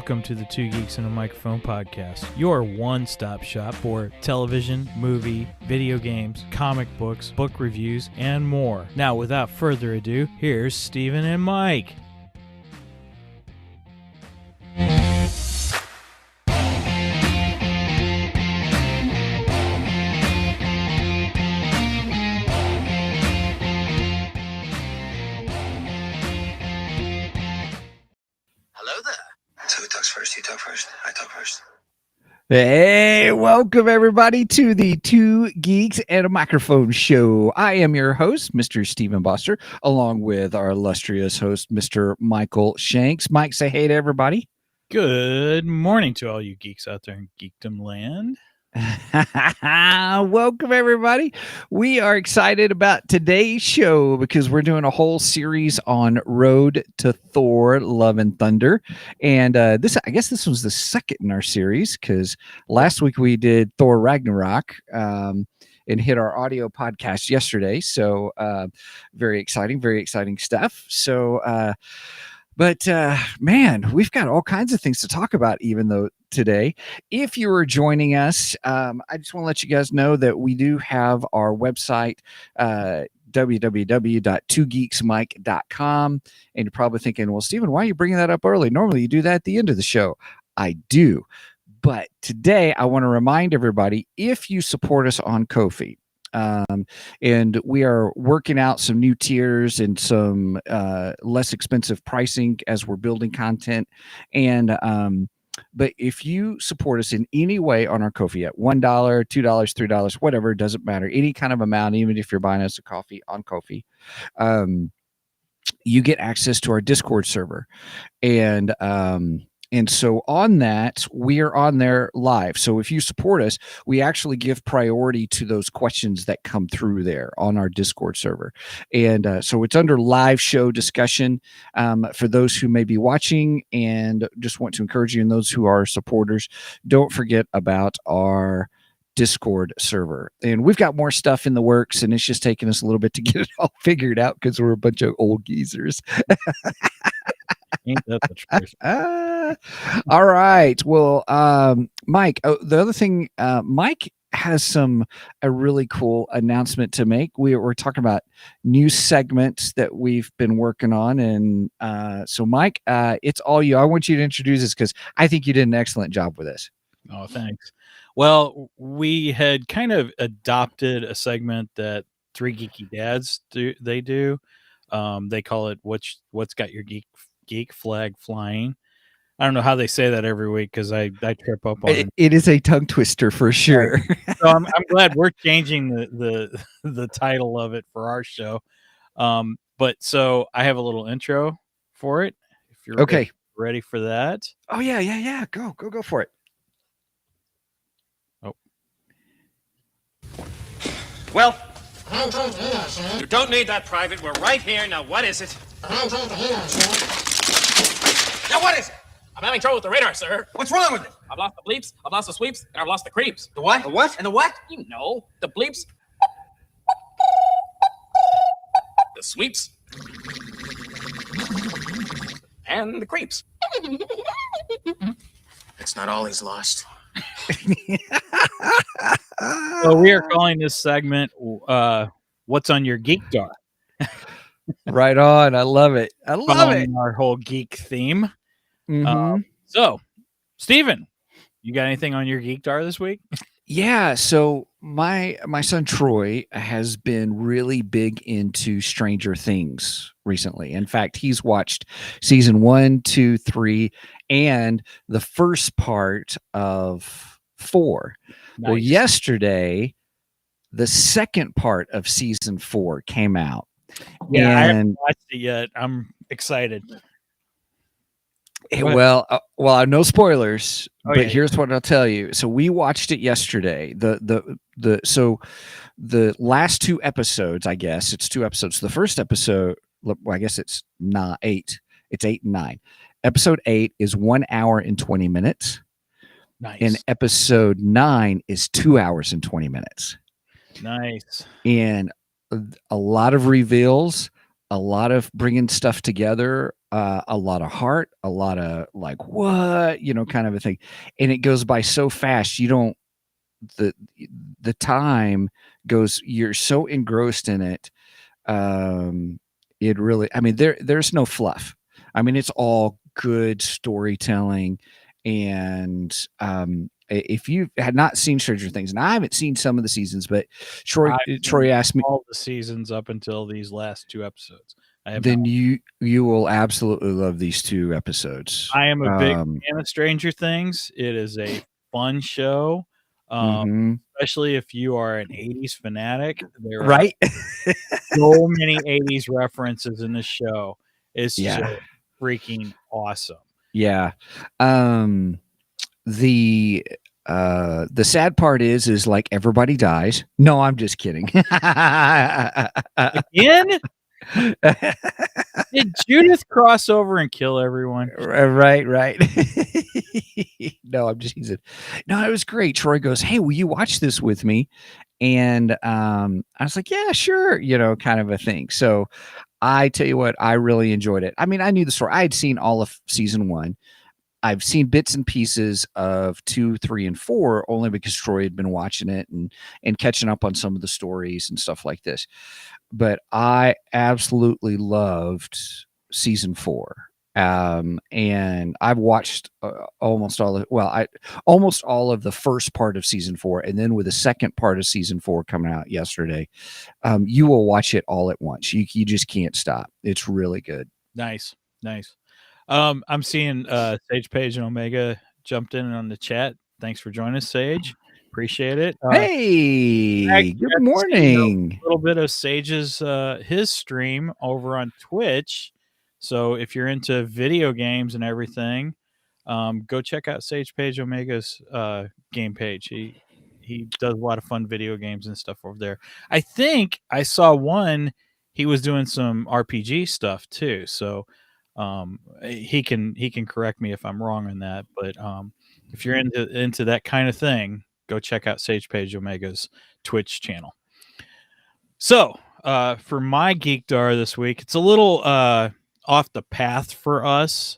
Welcome to the Two Geeks and a Microphone podcast, your one-stop shop for television, movie, video games, comic books, book reviews, and more. Now, without further ado, here's Steven and Mike. I talk first. Hey, welcome everybody to the Two Geeks and a Microphone show. I am your host, Mr. Stephen Boster, along with our illustrious host, Mr. Michael Shanks. Mike, say hey to everybody. Good morning to all you geeks out there in Geekdom land. Welcome everybody. We are excited about today's show because we're doing a whole series on Road to Thor Love and Thunder, and I guess this was the second in our series because last week we did Thor Ragnarok and hit our audio podcast yesterday, so very exciting stuff. So But man, we've got all kinds of things to talk about, even though today. If you are joining us, I just want to let you guys know that we do have our website, www.twogeeksmike.com. And you're probably thinking, well, Stephen, why are you bringing that up early? Normally you do that at the end of the show. I do. But today I want to remind everybody, if you support us on Ko-fi, and we are working out some new tiers and some less expensive pricing as we're building content. And but if you support us in any way on our Ko-fi at $1, $2, $3, whatever, it doesn't matter, any kind of amount, even if you're buying us a coffee on Ko-fi, you get access to our Discord server. And so on that, we are on there live. So if you support us, we actually give priority to those questions that come through there on our Discord server. And so it's under live show discussion for those who may be watching, and just want to encourage you, and those who are supporters, don't forget about our Discord server. And we've got more stuff in the works, and it's just taking us a little bit to get it all figured out because we're a bunch of old geezers. Ain't that the truth? All right. Well, Mike, the other thing, Mike has a really cool announcement to make. We're talking about new segments that we've been working on. And so, Mike, it's all you. I want you to introduce this because I think you did an excellent job with this. Oh, thanks. Well, we had kind of adopted a segment that Three Geeky Dads do. They call it What's Got Your Geek Flag Flying. I don't know how they say that every week because I trip up on it. It is a tongue twister for sure. So I'm glad we're changing the title of it for our show. But so I have a little intro for it. If you're okay, ready for that. Oh yeah. Go for it. Oh. Well, you don't need that, Private. We're right here. Now, what is it? Now, what is it? I'm having trouble with the radar, sir. What's wrong with it? I've lost the bleeps, I've lost the sweeps, and I've lost the creeps. The what? The what? And the what? You know, the bleeps, the sweeps, and the creeps. It's not all he's lost. So we are calling this segment What's on Your Geek Jar? Right on. I love it. Following our whole geek theme. Mm-hmm. So, Steven, you got anything on your geek jar this week? Yeah. So my son Troy has been really big into Stranger Things recently. In fact, he's watched season 1, 2, 3, and the first part of 4. Nice. Well, yesterday, the second part of season 4 came out. Yeah, I haven't watched it yet. I'm excited. Well, no spoilers, but here's what I'll tell you. So we watched it yesterday. So the last 2 episodes, I guess it's 2 episodes. The first episode, well, I guess it's not 8. It's 8 and 9. Episode 8 is 1 hour and 20 minutes. Nice. And episode 9 is 2 hours and 20 minutes. Nice. And a lot of reveals, a lot of bringing stuff together, a lot of heart, a lot of like what, kind of a thing. And it goes by so fast. You don't the the time goes, you're so engrossed in it. It really, I mean, there's no fluff. I mean, it's all good storytelling. And if you had not seen Stranger Things, and I haven't seen some of the seasons, but Troy I've seen Troy asked me, all the seasons up until these last 2 episodes. I have then not. you will absolutely love these 2 episodes. I am a big fan of Stranger Things. It is a fun show, Mhm. especially if you are an '80s fanatic. There are Right? so many '80s references in this show. It's just Yeah. freaking awesome. Yeah. Um, the the sad part is like everybody dies. No, I'm just kidding. Again? Did Judith cross over and kill everyone? Right. No, I'm just teasing. No, it was great. Troy goes, "Hey, will you watch this with me?" And I was like, "Yeah, sure," kind of a thing. So I tell you what, I really enjoyed it. I mean, I knew the story. I had seen all of season 1. I've seen bits and pieces of 2, 3, and 4 only because Troy had been watching it and catching up on some of the stories and stuff like this. But I absolutely loved season 4. And I've watched almost all of, almost all of the first part of season 4, and then with the second part of season 4 coming out yesterday, you will watch it all at once. You just can't stop. It's really good. Nice. I'm seeing Sage Page and Omega jumped in on the chat. Thanks for joining us, Sage. Appreciate it. Hey, good Got to see morning. a little bit of Sage's his stream over on Twitch. So if you're into video games and everything, go check out Sage Page Omega's game page. He does a lot of fun video games and stuff over there. I think I saw one. He was doing some RPG stuff too. So he can correct me if I'm wrong on that. But if you're into that kind of thing, go check out Sage Page Omega's Twitch channel. So for my Geekdar this week, it's a little off the path for us.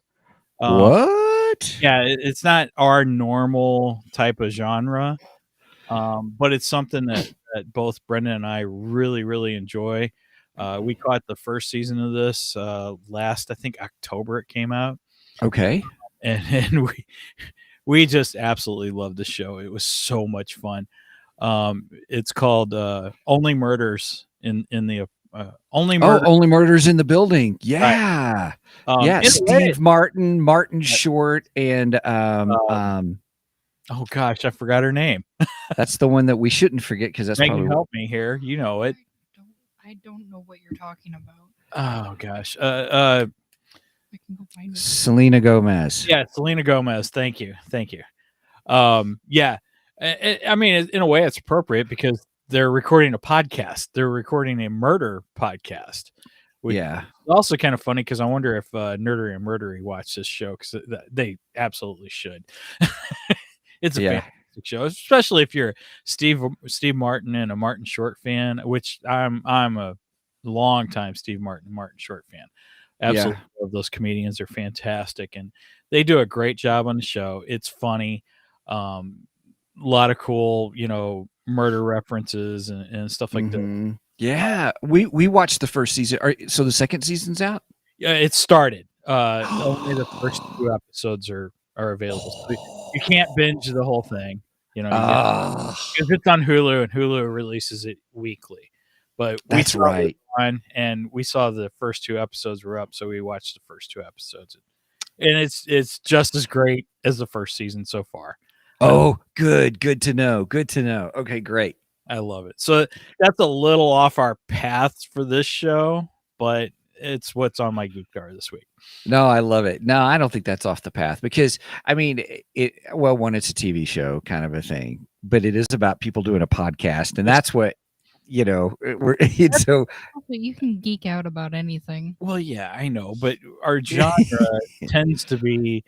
What? Yeah, it's not our normal type of genre, but it's something that both Brendan and I really, really enjoy. We caught the first season of this last, I think, October it came out, Okay. and we just absolutely loved the show. It was so much fun. It's called Only Murders in the Only Murders. Only Murders in the Building. Yeah. Right. Yeah. Steve Martin, Martin Short, and oh gosh, I forgot her name. that's the one that we shouldn't forget because that's Megan, probably help me here. You know it. I don't know what you're talking about. Oh gosh. I can go find it. Selena Gomez. Yeah, Selena Gomez. Thank you. Yeah. I mean, in a way, it's appropriate because they're recording a podcast. They're recording a murder podcast. Yeah. It's also kind of funny because I wonder if Nerdery and Murdery watch this show because they absolutely should. It's a fantastic show, especially if you're Steve Martin and a Martin Short fan, which I'm a long time Steve Martin Short fan. Absolutely love those comedians. They're fantastic and they do a great job on the show. It's funny. A lot of cool, murder references and stuff like that. Yeah. We watched the first season. So the second season's out? Yeah, it started. Only the first 2 episodes are available. So you can't binge the whole thing. Because it's on Hulu and Hulu releases it weekly. But that's right. And we saw the first 2 episodes were up, so we watched the first 2 episodes. And it's just as great as the first season so far. Oh, good to know. Okay, great. I love it. So that's a little off our paths for this show, but it's what's on my Geekdar this week. No, I love it. No, I don't think that's off the path because I mean, one, it's a TV show kind of a thing, but it is about people doing a podcast, and that's what so you can geek out about anything. Well, yeah, I know, but our genre tends to be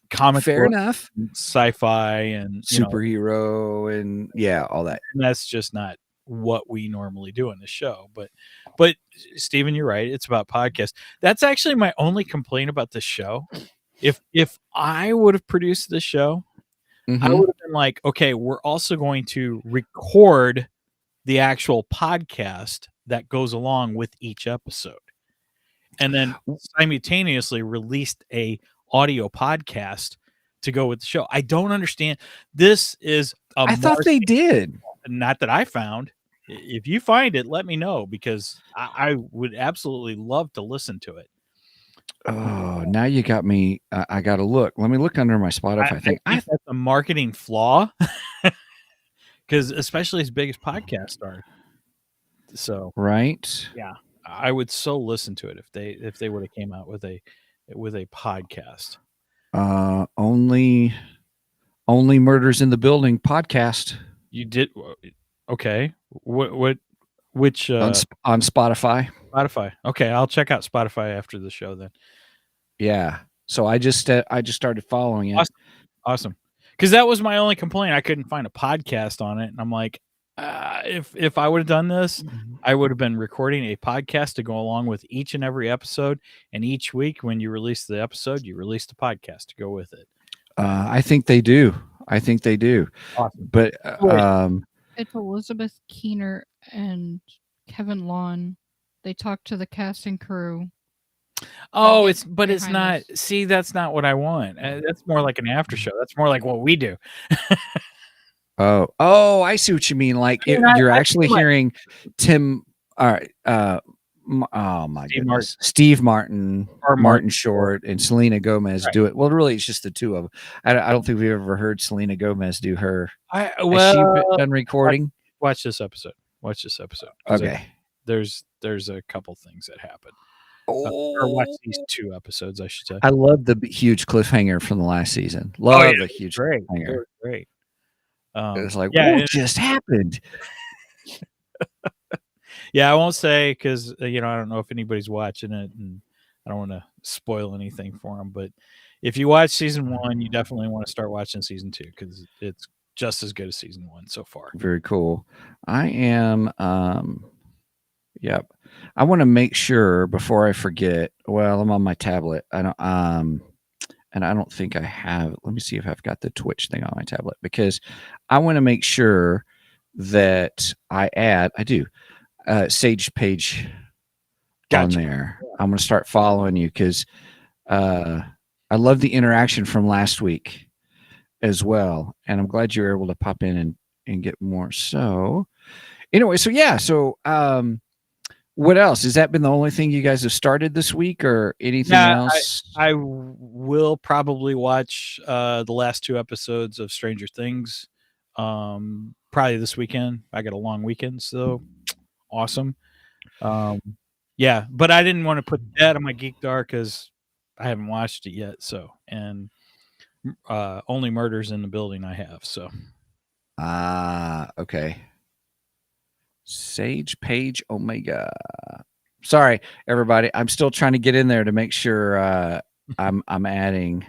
comic fair book, enough, sci-fi, and superhero, and all that. And that's just not what we normally do in the show. But But Steven, you're right. It's about podcasts. That's actually my only complaint about this show. If I would have produced this show, I Mhm. would have been like, okay, we're also going to record the actual podcast that goes along with each episode, and then simultaneously released a audio podcast to go with the show. I don't understand. This is a I thought they did. not that I found. If you find it, let me know, because I would absolutely love to listen to it. Oh, now you got me. I got to look. Let me look under my Spotify thing. I think that's a marketing flaw, because especially as big as podcasts are. So right. yeah, I would so listen to it if they would have came out with a podcast. Only Murders in the Building podcast You did okay. Which on Spotify. Spotify? Okay, I'll check out Spotify after the show then. Yeah. So I just started following it. Awesome. Because that was my only complaint. I couldn't find a podcast on it, and I'm like, if I would have done this, I would have been recording a podcast to go along with each and every episode, and each week when you release the episode, you release the podcast to go with it. I think they do. Awesome. But It's Elizabeth Keener and Kevin Lawn. They talk to the cast and crew. Oh, get it's behind not. this. See, that's not what I want. That's more like an after show. That's more like what we do. oh, I see what you mean. Like you're actually hearing Tim. All right. Oh my goodness, Steve Martin, or Martin Short, and Selena Gomez do it. Well, really, it's just the two of them. I don't think we've ever heard Selena Gomez do her. Has she done recording? Watch this episode. Okay. There's a couple things that happen. Or watch these 2 episodes, I should say. I love the huge cliffhanger from the last season. Love the huge cliffhanger. Great. It's like, what just happened? Yeah, I won't say, because I don't know if anybody's watching it, and I don't want to spoil anything for them. But if you watch season 1, you definitely want to start watching season 2, because it's just as good as season 1 so far. Very cool. I am. Yep. I want to make sure before I forget. Well, I'm on my tablet. I don't. And I don't think I have. Let me see if I've got the Twitch thing on my tablet, because I want to make sure that I do. Sage page on there. I'm going to start following you, because I love the interaction from last week as well, and I'm glad you were able to pop in and get more. So anyway, so yeah, so what else? Has that been the only thing you guys have started this week, or anything else? I will probably watch the last 2 episodes of Stranger Things probably this weekend. I got a long weekend, so awesome. Yeah, but I didn't want to put that on my Geek Dark because I haven't watched it yet. So, and only Murders in the Building I have. So, okay. Sage Page Omega. Sorry, everybody. I'm still trying to get in there to make sure I'm adding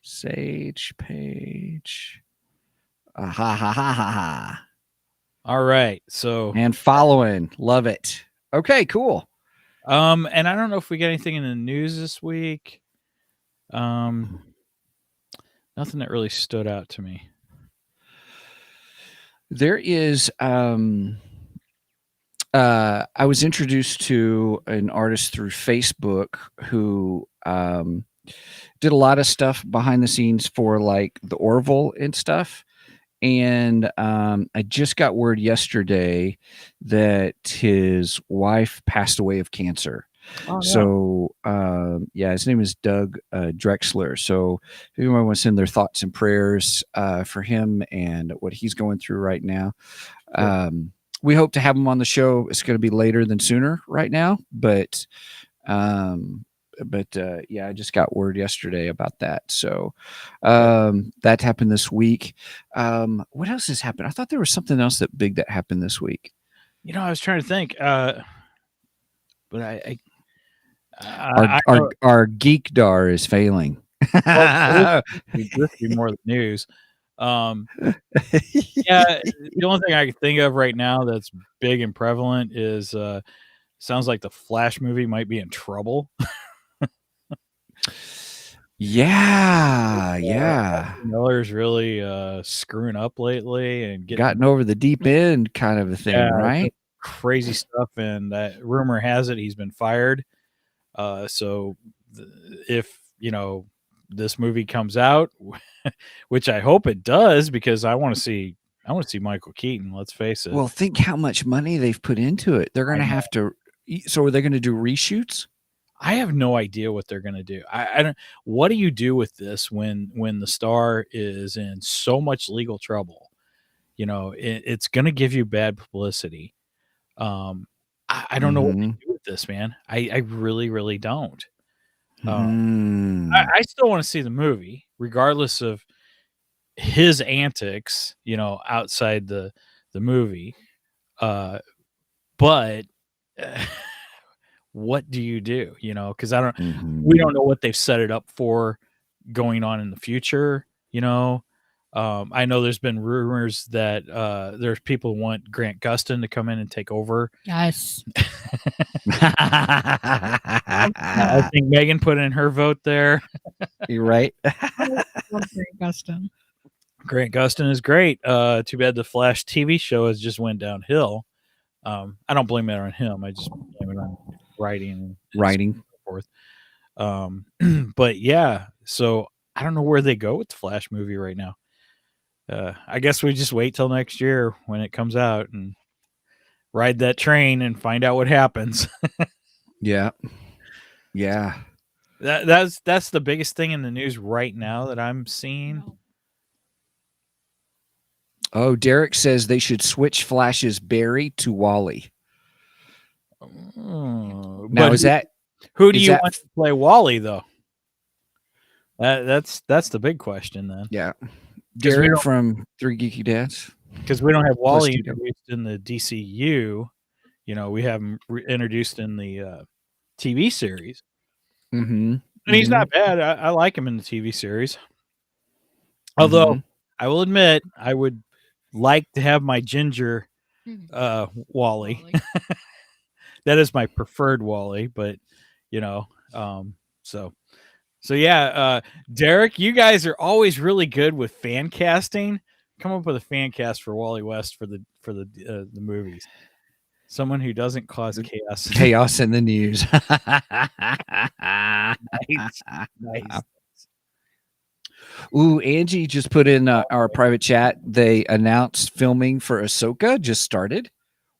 Sage Page. Ha ha ha ha ha. All right. So, and following. Love it. Okay, cool. And I don't know if we got anything in the news this week. Nothing that really stood out to me. There is I was introduced to an artist through Facebook who did a lot of stuff behind the scenes for like the Orville and stuff. And I just got word yesterday that his wife passed away of cancer. Oh, so, yeah, his name is Doug Drexler. So if anyone wants to send their thoughts and prayers for him and what he's going through right now. We hope to have him on the show. It's going to be later than sooner right now, but yeah, I just got word yesterday about that. So that happened this week. What else has happened? I thought there was something else big that happened this week. I was trying to think, but our geekdar is failing. Well, this would be more the news. Yeah, the only thing I can think of right now that's big and prevalent is sounds like the Flash movie might be in trouble. Yeah. Miller's really screwing up lately and getting Gotten over the deep end kind of a thing, right? crazy stuff. And that rumor has it he's been fired. So if this movie comes out, which I hope it does, because I want to see Michael Keaton. Let's face it. Well, think how much money they've put into it. They're going to have to. So are they going to do reshoots? I have no idea what they're going to do. I don't. What do you do with this when the star is in so much legal trouble? It's going to give you bad publicity. I don't know what to do with this, man. I really, really don't. I still want to see the movie, regardless of his antics, outside the movie. But what do you do? Because we don't know what they've set it up for going on in the future. I know there's been rumors that there's people who want Grant Gustin to come in and take over. Yes. I think Megan put in her vote there. You're right. Grant Gustin. Grant Gustin is great. Too bad the Flash TV show has just went downhill. I don't blame it on him. I just blame it on writing. And so forth. But yeah, so I don't know where they go with the Flash movie right now. I guess we just wait till next year when it comes out and ride that train and find out what happens. Yeah. That's the biggest thing in the news right now that I'm seeing. Oh, Derek says they should switch Flash's Barry to Wally. Now, who do you want to play Wally though? That's the big question then. Yeah, Derek from Three Geeky Dads. Because we don't have Wally introduced in the DCU. We have him introduced in the TV series. And he's not bad. I like him in the TV series. Although I will admit, I would like to have my ginger Wally. That is my preferred Wally, but so yeah, Derek, you guys are always really good with fan casting. Come up with a fan cast for Wally West for the movies. Someone who doesn't cause chaos in the news. Nice. Ooh, Angie just put in our private chat. They announced filming for Ahsoka just started.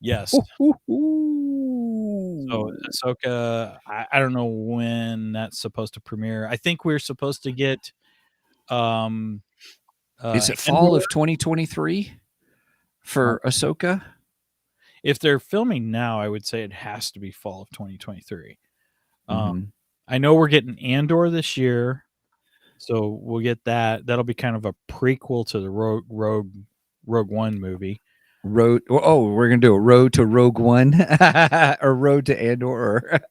Yes. So Ahsoka, I don't know when that's supposed to premiere. I think we're supposed to get. Is it fall of 2023 for Ahsoka? If they're filming now, I would say it has to be fall of 2023. I know we're getting Andor this year, so we'll get that. That'll be kind of a prequel to the Rogue One movie. We're gonna do a Road to Rogue One or Road to Andor.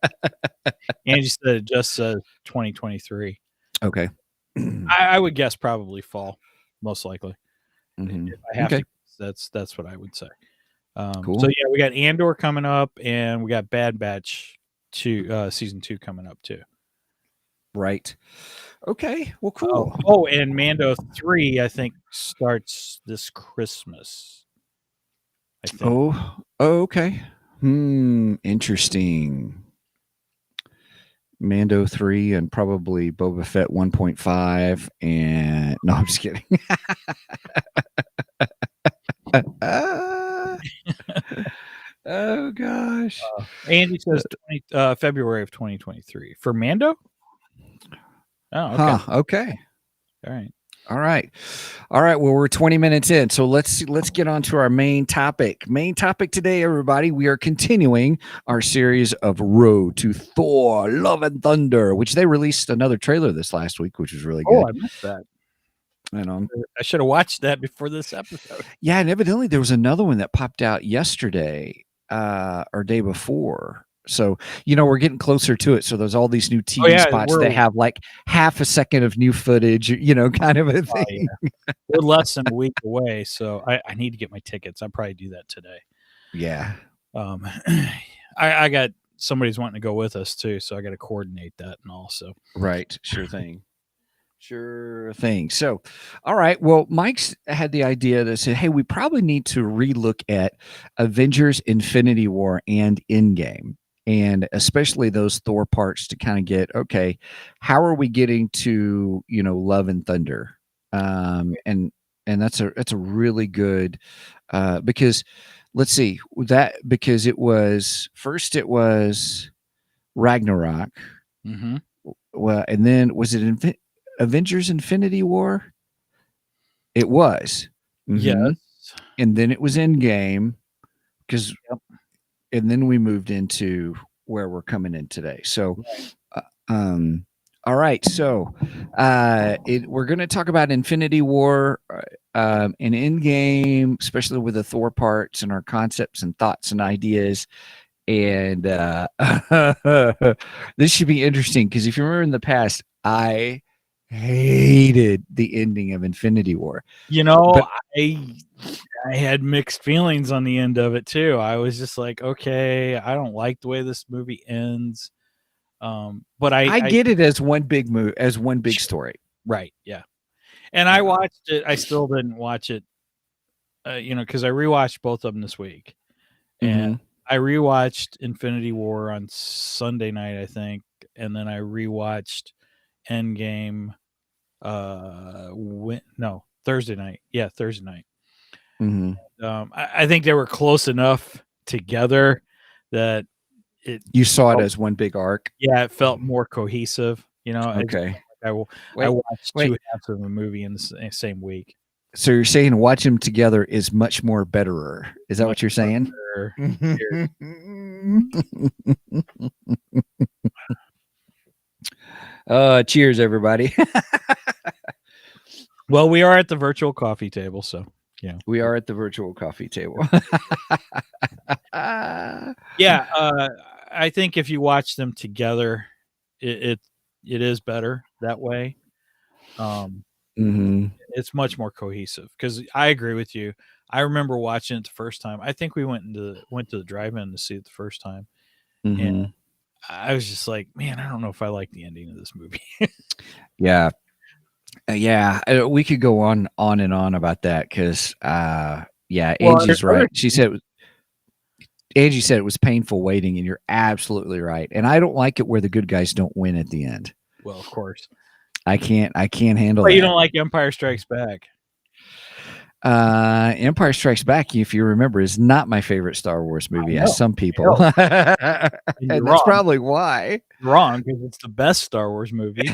Angie said it just says 2023. Okay. I would guess probably fall, most likely. If I have to, that's what I would say. Cool. So yeah, we got Andor coming up, and we got Bad Batch 2 season 2 coming up too. Right. Okay. Well, cool. Oh, and Mando 3, I think, starts this Christmas. I think. Oh, okay. Interesting. Mando 3 and probably Boba Fett 1.5 and no, I'm just kidding. Oh gosh. Andy says February of 2023 for Mando. Oh, okay. Okay. All right. Well, we're 20 minutes in, so let's get on to our main topic. Main topic today, everybody. We are continuing our series of Road to Thor: Love and Thunder, which they released another trailer this last week, which was really good. Oh, I missed that. I should have watched that before this episode. Yeah, and evidently there was another one that popped out yesterday or day before. So, we're getting closer to it. So there's all these new TV spots that have like half a second of new footage, kind of a thing. Yeah. We're less than a week away. So I need to get my tickets. I'll probably do that today. Yeah. I got somebody's wanting to go with us too, so I got to coordinate that and all. So Right. Sure thing. Sure thing. So, all right. Well, Mike's had the idea that said, hey, we probably need to relook at Avengers Infinity War and Endgame, and especially those Thor parts to kind of get, okay, how are we getting to, Love and Thunder? And that's a really good because let's see because it was Ragnarok. mm-hmm. Well, and then was it Avengers Infinity War? It was. Mhm. Yes. And then it was Endgame because Yep. and then we moved into where we're coming in today. So all right. So we're going to talk about Infinity War and Endgame, especially with the Thor parts and our concepts and thoughts and ideas. And this should be interesting because if you remember in the past, I hated the ending of Infinity War. You know, But I had mixed feelings on the end of it too. I was just like, okay, I don't like the way this movie ends. But I get it as one big move, as one big story. Right, yeah. And I watched it. I still didn't watch it, because I rewatched both of them this week, and I rewatched Infinity War on Sunday night, I think, and then I rewatched Endgame. Thursday night. Yeah, Thursday night. I think they were close enough together that you saw it as one big arc. Yeah, it felt more cohesive. Okay. I watched two halves of a movie in the same week. So you're saying watch them together is much more betterer. Is that what you're saying? Cheers, everybody. Well, we are at the virtual coffee table, so yeah. We are at the virtual coffee table. Yeah, I think if you watch them together, it is better that way. It's much more cohesive because I agree with you. I remember watching it the first time. I think we went to the drive-in to see it the first time, and I was just like, man, I don't know if I like the ending of this movie. Yeah. We could go on and on about that because, Angie's right. Angie said it was painful waiting, and you're absolutely right. And I don't like it where the good guys don't win at the end. Well, of course, I can't handle that. You don't like Empire Strikes Back. Empire Strikes Back, if you remember, is not my favorite Star Wars movie, as some people. And that's probably why. You're wrong, because it's the best Star Wars movie.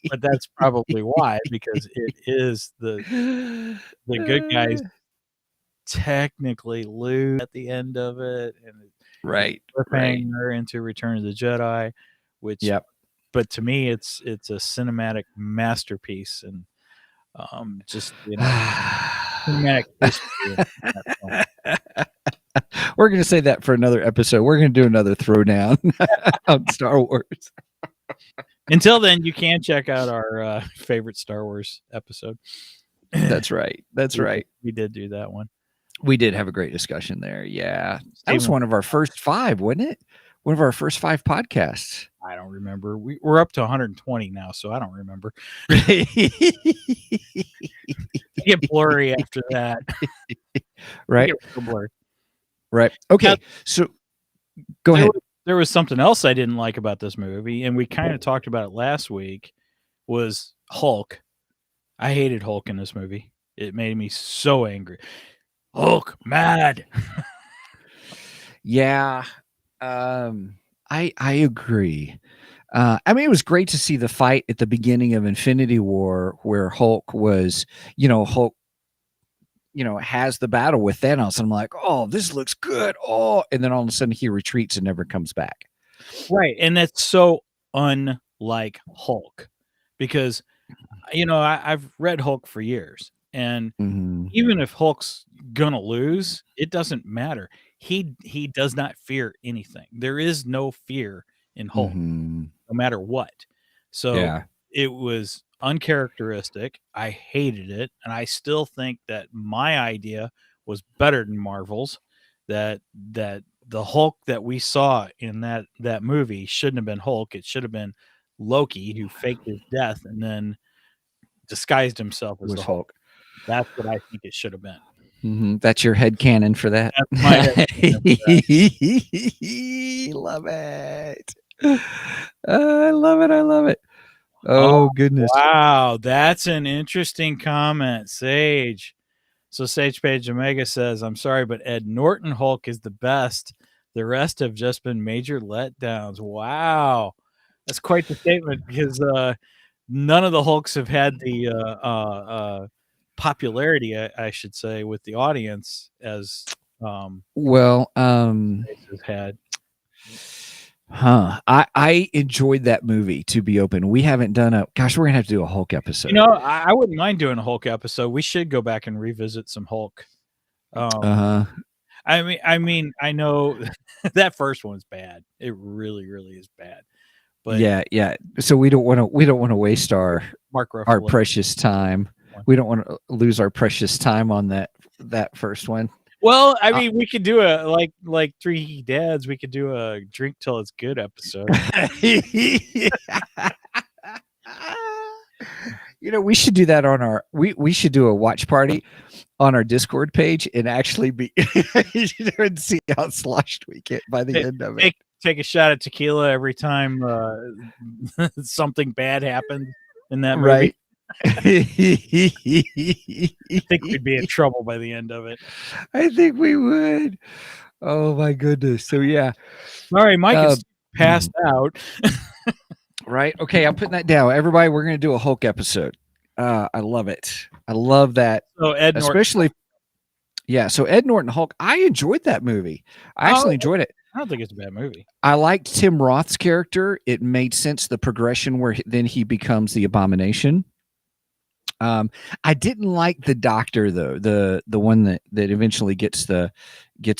But that's probably why, because it is the good guys technically lose at the end of it, and right into Return of the Jedi, which but to me it's a cinematic masterpiece, and just cinematic history. We're going to say that for another episode. We're going to do another throwdown on Star Wars. Until then, you can check out our favorite Star Wars episode. That's right. We did do that one. We did have a great discussion there. Yeah. That was one of our first 5, wasn't it? One of our first 5 podcasts. I don't remember. We're up to 120 now, so I don't remember. Get blurry after that. Right. Blurry. Right. Okay. Now, so go ahead. There was something else I didn't like about this movie, and we kind of talked about it last week, was Hulk. I hated Hulk in this movie. It made me so angry. Hulk, mad. Yeah. I agree. I mean, it was great to see the fight at the beginning of Infinity War where Hulk was, has the battle with Thanos. And I'm like, oh, this looks good. Oh, and then all of a sudden he retreats and never comes back. Right. And that's so unlike Hulk because, I've read Hulk for years. And even if Hulk's gonna lose, it doesn't matter. He does not fear anything. There is no fear in Hulk, no matter what. So it was uncharacteristic. I hated it, and I still think that my idea was better than Marvel's. That the Hulk that we saw in that movie shouldn't have been Hulk. It should have been Loki, who faked his death and then disguised himself as Was the Hulk. Hulk. That's what I think it should have been. That's your head canon for that. That's my headcanon Love it. I love it. I love it. Oh, goodness. Wow, that's an interesting comment, Sage. So Sage Page Omega says, "I'm sorry, but Ed Norton Hulk is the best. The rest have just been major letdowns." Wow, that's quite the statement because none of the Hulks have had the popularity, I should say, with the audience as Well, has had. I enjoyed that movie, to be open. We haven't done gosh, we're gonna have to do a Hulk episode. You know, I wouldn't mind doing a Hulk episode. We should go back and revisit some Hulk. I mean, I know that first one's bad. It really, really is bad. But yeah. So we don't want to waste our Mark Ruffalo. precious time. We don't want to lose our precious time on that first one. Well, I mean, we could do a like Three Geeky Dads. We could do a drink till it's good episode. You know, we should do that on our. We should do a watch party on our Discord page and actually be and see how sloshed we get by the end of it. Take a shot at tequila every time something bad happens in that movie. Right. I think we'd be in trouble by the end of it. I think we would. Oh my goodness. So yeah. Sorry, Mike is passed out. Right. Okay, I'm putting that down. Everybody, we're gonna do a Hulk episode. I love it. I love that. So Ed Norton. Especially so Ed Norton Hulk. I enjoyed that movie. I actually enjoyed it. I don't think it's a bad movie. I liked Tim Roth's character. It made sense, the progression where then he becomes the Abomination. I didn't like the doctor though, the one that eventually gets a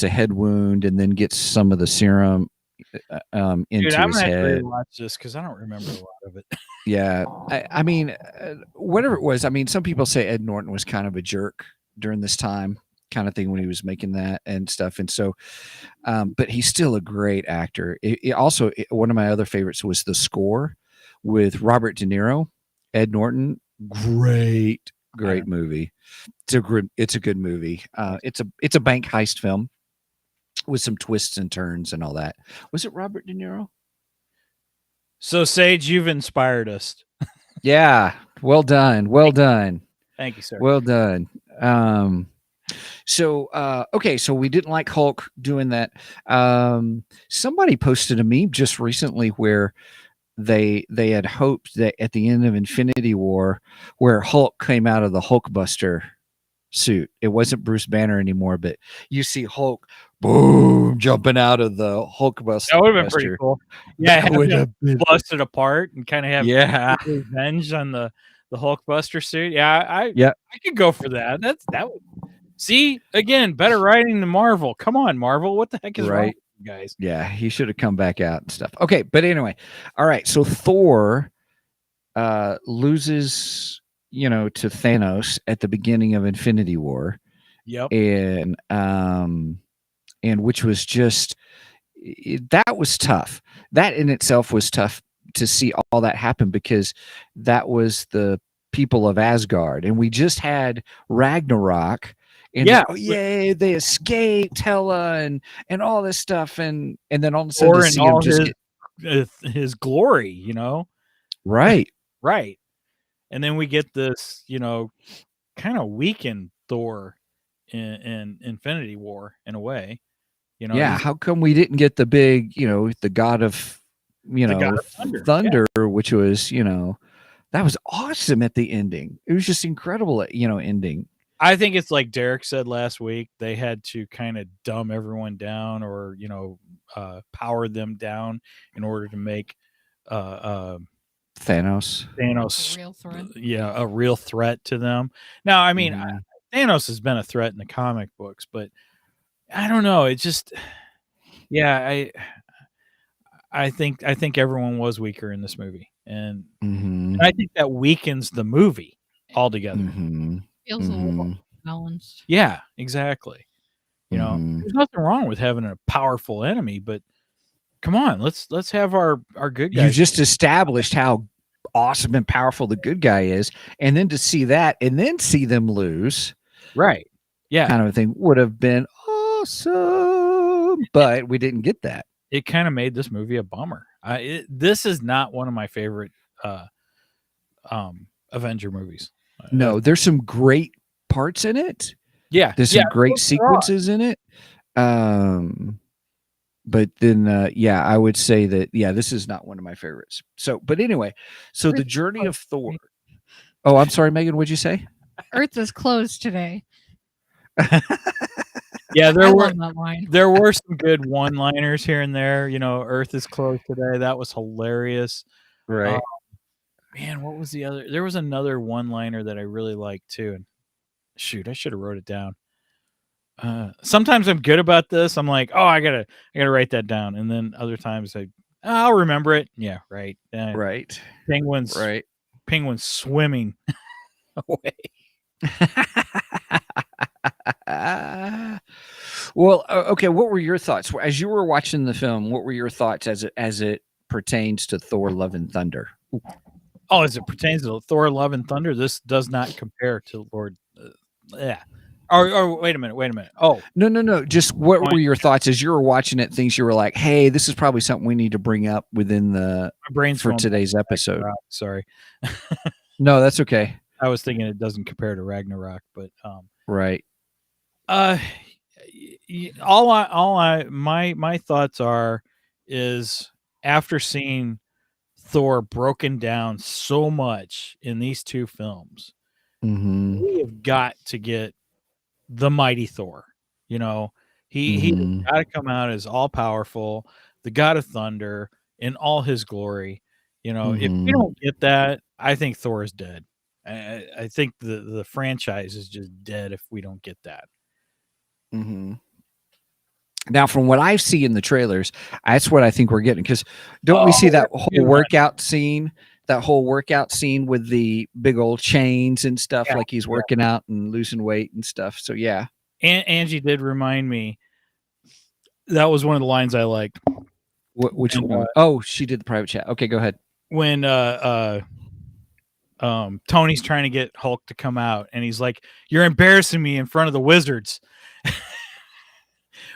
head wound and then gets some of the serum into Dude, I'm his gonna have head. to rewatch this because I don't remember a lot of it. Yeah, I mean, whatever it was. I mean, some people say Ed Norton was kind of a jerk during this time, kind of thing, when he was making that and stuff. And so, but he's still a great actor. Also, one of my other favorites was the score with Robert De Niro, Ed Norton. Great movie. It's a good movie. It's a bank heist film with some twists and turns and all that. Was it Robert De Niro? So Sage, you've inspired us. Yeah. Well done. Well done. Thank you, sir. Well done. Okay, so we didn't like Hulk doing that. Somebody posted a meme just recently where they had hoped that at the end of Infinity War, where Hulk came out of the Hulkbuster suit, it wasn't Bruce Banner anymore, but you see Hulk boom jumping out of the Hulkbuster. That would have been pretty cool. Yeah, that would have been busted apart and kind of have revenge on the Hulkbuster suit. Yeah, I could go for that. That would see again better writing than Marvel. Come on, Marvel, what the heck is wrong with you guys? Yeah, he should have come back out and stuff. Okay, but anyway, all right. So Thor loses, to Thanos at the beginning of Infinity War. Yep. And which was just that was tough. That in itself was tough to see all that happen because that was the people of Asgard, and we just had Ragnarok. And yay, they escaped Hela and all this stuff, and then all of a sudden to see him just his glory, right. And then we get this, kind of weakened Thor in Infinity War in a way, how come we didn't get the big, the god of, God of thunder, which was, that was awesome at the ending. It was just incredible at, ending. I think it's like Derek said last week, they had to kind of dumb everyone down or, power them down in order to make Thanos a real threat. A real threat to them. Now, I mean, Thanos has been a threat in the comic books, but I don't know. It just, I think everyone was weaker in this movie, and I think that weakens the movie altogether. Feels a little balanced. Yeah, exactly. You know, Mhm. there's nothing wrong with having a powerful enemy, but come on, let's have our good You guys. just established how awesome and powerful the good guy is, and then to see that and then see them lose, Right. Yeah. kind of a thing would have been awesome, but we didn't get that. It kind of made this movie a bummer. This is not one of my favorite Avenger movies. No, there's some great parts in it. Yeah. There's Yeah. some great there are. sequences in it. But then yeah, I would say that this is not one of my favorites. So, but anyway, so the Earth is journey of closed Thor. today. Oh, I'm sorry, Megan, what'd you say? Earth is closed today. Yeah, I love that line. there were some good one-liners here and there. You know, Earth is closed today. That was hilarious. Right. Man, what was the other? There was another one-liner that I really liked too. And shoot, I should have wrote it down. Sometimes I'm good about this. I'm like, oh, I gotta write that down. And then other times I'll remember it. Yeah, right. Right. Penguins Right. swimming away. Well, okay. What were your thoughts as you were watching the film? What were your thoughts as it pertains to Thor: Love and Thunder? Oh, as it pertains to Thor: Love and Thunder, this does not compare to Lord. Yeah. Or wait a minute. Oh, No. Just what were your thoughts as you were watching it? Things you were like, "Hey, this is probably something we need to bring up within the my brain's for going today's episode." Ragnarok. Sorry, No, that's okay. I was thinking it doesn't compare to Ragnarok, but Right. my thoughts is after seeing Thor broken down so much in these two films, Mm-hmm. we have got to get the mighty Thor. You know, he's got to come out as all powerful, the God of Thunder in all his glory. You know, if we don't get that, I think Thor is dead. I think the franchise is just dead if we don't get that. Mm-hmm. Now, from what I see in the trailers, that's what I think we're getting. Because don't we see that whole workout scene? That whole workout scene with the big old chains and stuff, like he's working out and losing weight and stuff. So yeah. And Angie did remind me that was one of the lines I liked. Which one? Oh, she did the private chat. Okay, go ahead. When Tony's trying to get Hulk to come out, and he's like, "You're embarrassing me in front of the wizards,"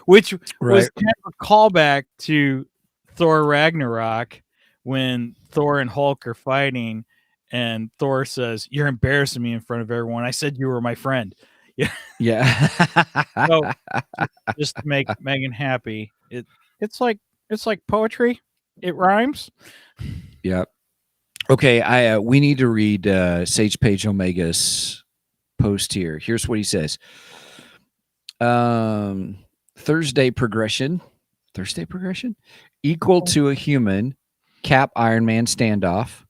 which was kind of a callback to Thor Ragnarok when Thor and Hulk are fighting, and Thor says, "You're embarrassing me in front of everyone. I said you were my friend." Yeah. So just to make Megan happy, it's like poetry. It rhymes. Yep. Okay, we need to read Sage Page Omega's post here. Here's what he says. Thursday progression equal to a human. Cap Iron Man standoff.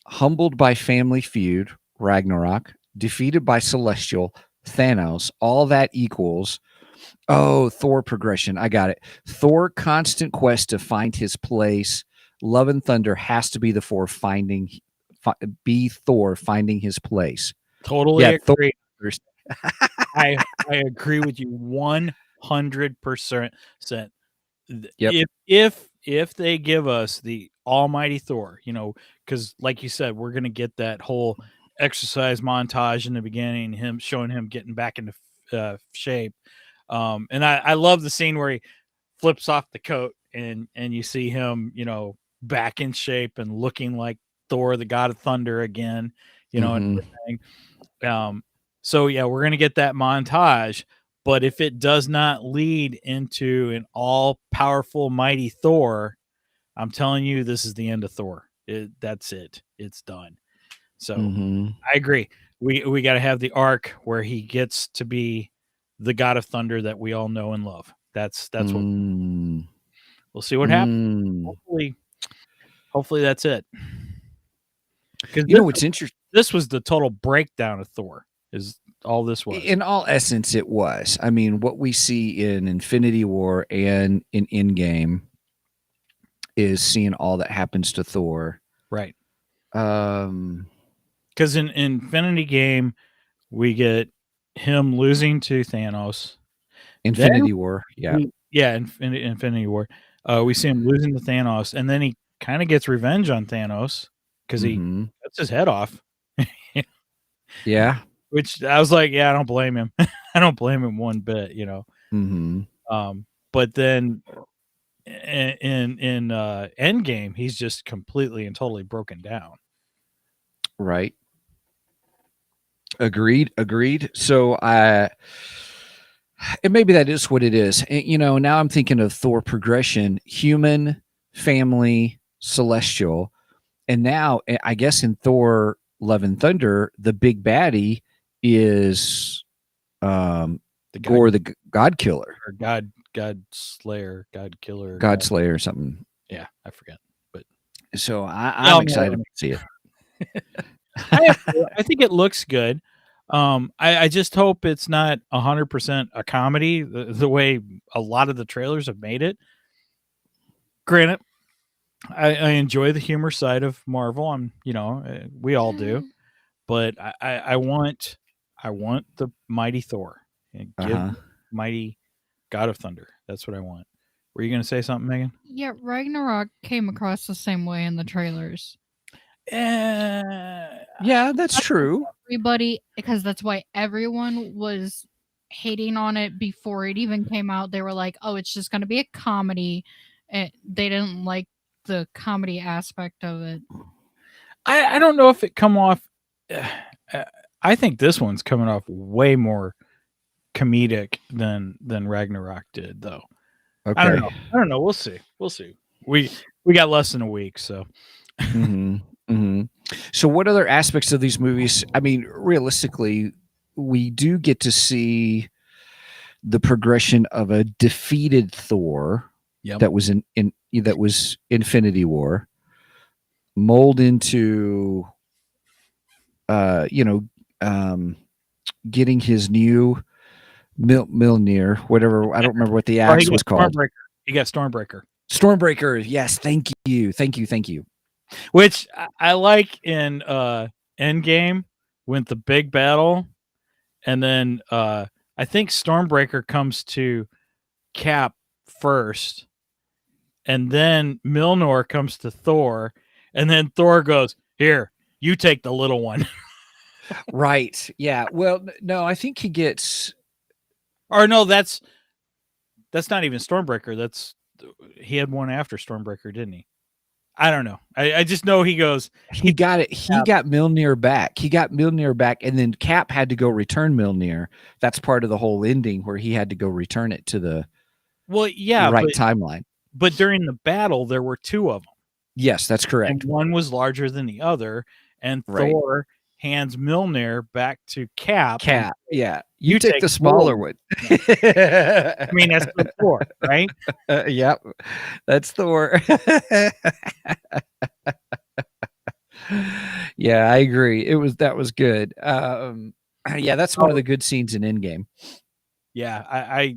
Humbled by family feud. Ragnarok. Defeated by Celestial. Thanos. All that equals. Oh, Thor progression. I got it. Thor constant quest to find his place. Love and Thunder has to be the Thor finding his place. Totally agree. I agree with you 100%. Yep. If they give us the almighty Thor, you know, because like you said, we're gonna get that whole exercise montage in the beginning, him showing him getting back into shape. And I love the scene where he flips off the coat and you see him, you know, back in shape and looking like Thor, the God of Thunder again, you know, and everything. So yeah, we're gonna get that montage, but if it does not lead into an all-powerful mighty Thor, I'm telling you, this is the end of Thor. That's it. It's done. So I agree. We got to have the arc where he gets to be the God of Thunder that we all know and love. That's what we'll see what happens. Hopefully that's it. Because you know what's interesting? This was the total breakdown of Thor. Is all this was. In all essence, it was. I mean, what we see in Infinity War and in Endgame is seeing all that happens to Thor. Right. Because in Infinity Game, we get him losing to Thanos, Infinity War. Yeah. Infinity War. We see him losing to Thanos, and then he kind of gets revenge on Thanos because he Mhm. cuts his head off. Yeah. Which I was like, yeah, I don't blame him. I don't blame him one bit, you know. Mhm. But then in Endgame, he's just completely and totally broken down. Right. Agreed. So and maybe that is what it is. And, you know, now I'm thinking of Thor progression: human, family, celestial, and now I guess in Thor: Love and Thunder, the big baddie is The Gore, the God Killer, or God Slayer, God Killer, God Slayer, or something. yeah, I forget. But So Y'all I'm know excited what to see it. I think it looks good. I just hope it's not 100% a comedy the way a lot of the trailers have made it. Granted, I enjoy the humor side of Marvel. We all do, but I want the mighty Thor and give Uh-huh. mighty God of Thunder. That's what I want. Were you going to say something, Megan? Yeah, Ragnarok came across the same way in the trailers. Yeah, that's true. Everybody, because that's why everyone was hating on it before it even came out. They were like, "Oh, it's just going to be a comedy." And they didn't like the comedy aspect of it. I don't know if it come off. I think this one's coming off way more comedic than Ragnarok did, though. Okay. I don't know. We'll see. We got less than a week, so. Mm-hmm. Mm-hmm. So, what other aspects of these movies? I mean, realistically, we do get to see the progression of a defeated Thor Yep. that was in that was Infinity War, mold into, you know, getting his new Milner, whatever. I don't remember what the Oh, he axe got was called. Stormbreaker. He got Stormbreaker, Stormbreaker. Yes, thank you. which I like in Endgame with the big battle, and then I think Stormbreaker comes to Cap first, and then Milnor comes to Thor, and then Thor goes, "Here, you take the little one." Right. Yeah. Well, no, I think he gets. Or no, that's not even Stormbreaker. He had one after Stormbreaker, didn't he? I don't know. I just know he goes. He got it. He Cap. got Milner back. And then Cap had to go return Milner. That's part of the whole ending where he had to go return it to the Well, yeah, right timeline. but during the battle there were two of them, Yes, that's and correct. one was larger than the other, and Right. Thor hands Milner back to Cap. Cap. Yeah. You You take take the the smaller little one. I mean, that's the Thor, right? Yep. That's Thor. Yeah, I agree. That was good. Yeah, that's one of the good scenes in Endgame. Yeah, I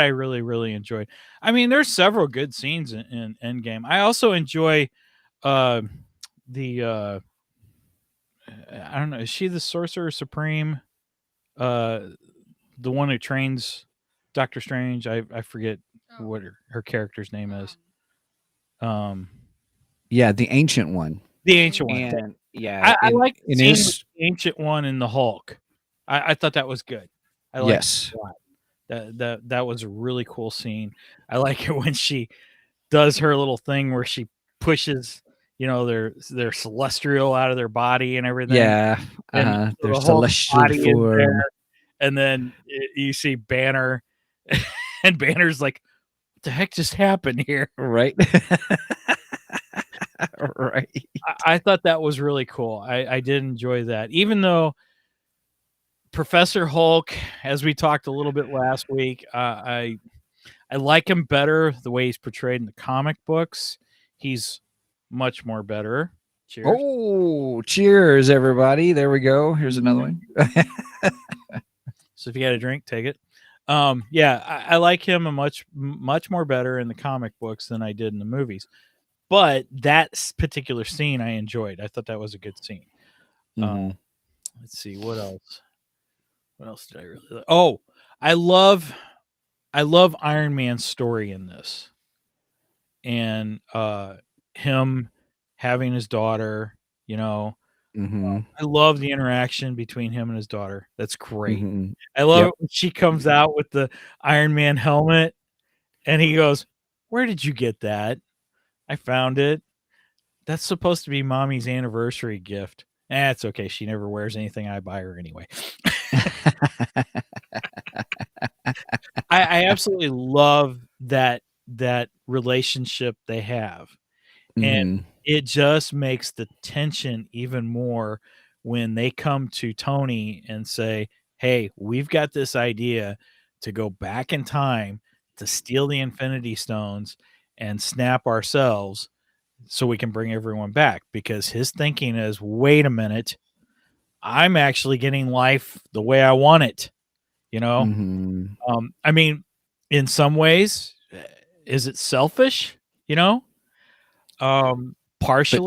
really really enjoyed. I mean, there's several good scenes in Endgame. I also enjoy uh the I don't know, is she the Sorcerer Supreme? Uh the one who trains Doctor Strange. I forget what her character's name is. Um Yeah, the ancient one. the ancient one. And yeah, I like the in scene with his the ancient one and the Hulk. I thought that was good. I like yes. a lot. That was a really cool scene. I like it when she does her little thing where she pushes, their celestial out of their body and everything, Yeah. and Their the whole celestial body is form. there, and then you see Banner, and Banner's like, "What the heck just happened here?" Right. Right. I thought that was really cool. I did enjoy that, even though Professor Hulk, as we talked a little bit last week, I like him better the way he's portrayed in the comic books. He's much more better. Cheers. Oh, cheers, everybody. There we go. Here's another one. So if you got a drink, take it. Yeah, I like him much more better in the comic books than I did in the movies. But that particular scene I enjoyed. I thought that was a good scene. Mhm. Let's see what else. What else did I really like? Oh, I love I love Iron Man's story in this, and him having his daughter. You know, Mm-hmm. I love the interaction between him and his daughter. That's great. Mm-hmm. I love Yep. it when she comes out with the Iron Man helmet, and he goes, "Where did you get that?" "I found it. That's supposed to be mommy's anniversary gift." It's okay. She never wears anything I buy her anyway. I absolutely love that relationship they have. And Mm-hmm. it just makes the tension even more when they come to Tony and say, "Hey, we've got this idea to go back in time to steal the Infinity Stones and snap ourselves so we can bring everyone back." Because his thinking is, "Wait a minute, I'm actually getting life the way I want it." You know? Mm-hmm. I mean, in some ways, is it selfish? You know? But Partially.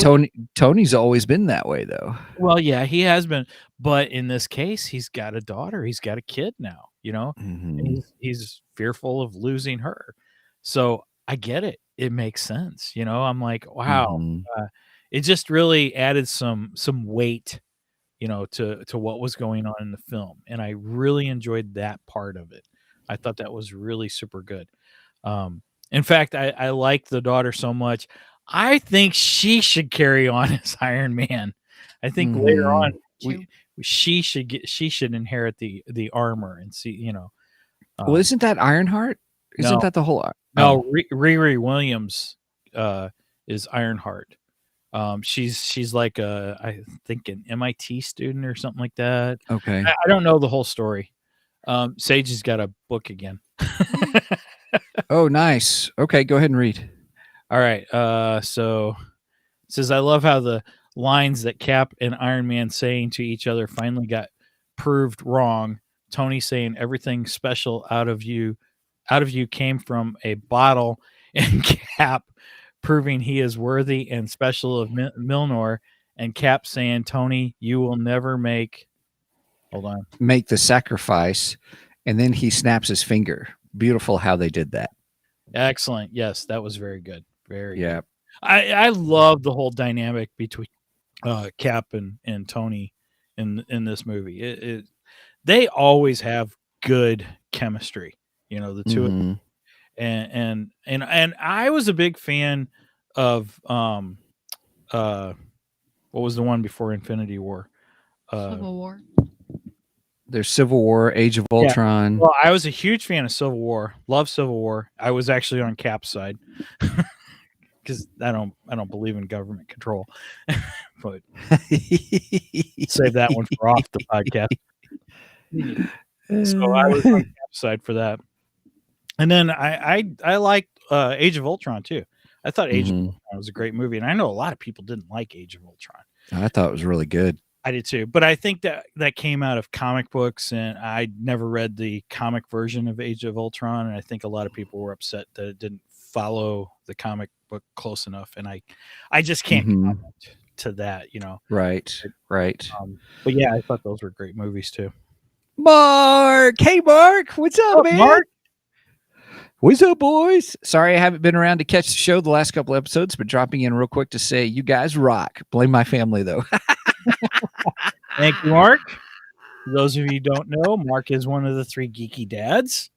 Tony's always been that way, though. Well, yeah, he has been, but in this case, he's got a daughter, he's got a kid now, you know, and Mm-hmm. he's fearful of losing her. So I get it. It makes sense, you know. I'm like, wow, Mm-hmm. it just really added some weight, you know, to what was going on in the film, and I really enjoyed that part of it. I thought that was really super good. Um, in fact, I like the daughter so much. I think she should carry on as Iron Man. I think later on Mm-hmm. True. she should inherit the armor and see, you know. Well, Um, isn't that Ironheart? Isn't no, that the whole? no, Oh, Riri Williams is Ironheart. She's like I think an MIT student or something like that. okay. I don't know the whole story. Sage has got a book again. Oh, nice. Okay, go ahead and read. All right. So it says, "I love how the lines that Cap and Iron Man saying to each other finally got proved wrong. Tony saying everything special out of you came from a bottle," and Cap proving he is worthy and special of Milnor, and Cap saying, "Tony, you will never make." Hold on. Make the sacrifice, and then he snaps his finger. Beautiful how they did that. Excellent. Yes, that was very good. Very Yeah. good. I love the whole dynamic between Cap and Tony in this movie. They always have good chemistry. You know, the two of them. Mm-hmm. And I was a big fan of what was the one before Infinity War? Civil War. There's Civil War, Age of Yeah. Ultron. Well, I was a huge fan of Civil War. Love Civil War. I was actually on Cap's side because I don't believe in government control. But save that one for off the podcast. So I was on Cap's side for that. And then I liked Age of Ultron too. I thought Age of Mhm. Ultron was a great movie, and I know a lot of people didn't like Age of Ultron. I thought it was really good. I did too, but I think that came out of comic books, and I never read the comic version of Age of Ultron, and I think a lot of people were upset that it didn't follow the comic book close enough, and I just can't Mhm. comment to that, you know. Right. Right. But yeah, I thought those were great movies too. Mark. Hey, Mark. What's up, man? Mark? What's up, boys? Sorry I haven't been around to catch the show the last couple episodes, but dropping in real quick to say you guys rock. Blame my family, though. Thank you, Mark. For those of you who don't know, Mark is one of the three geeky dads.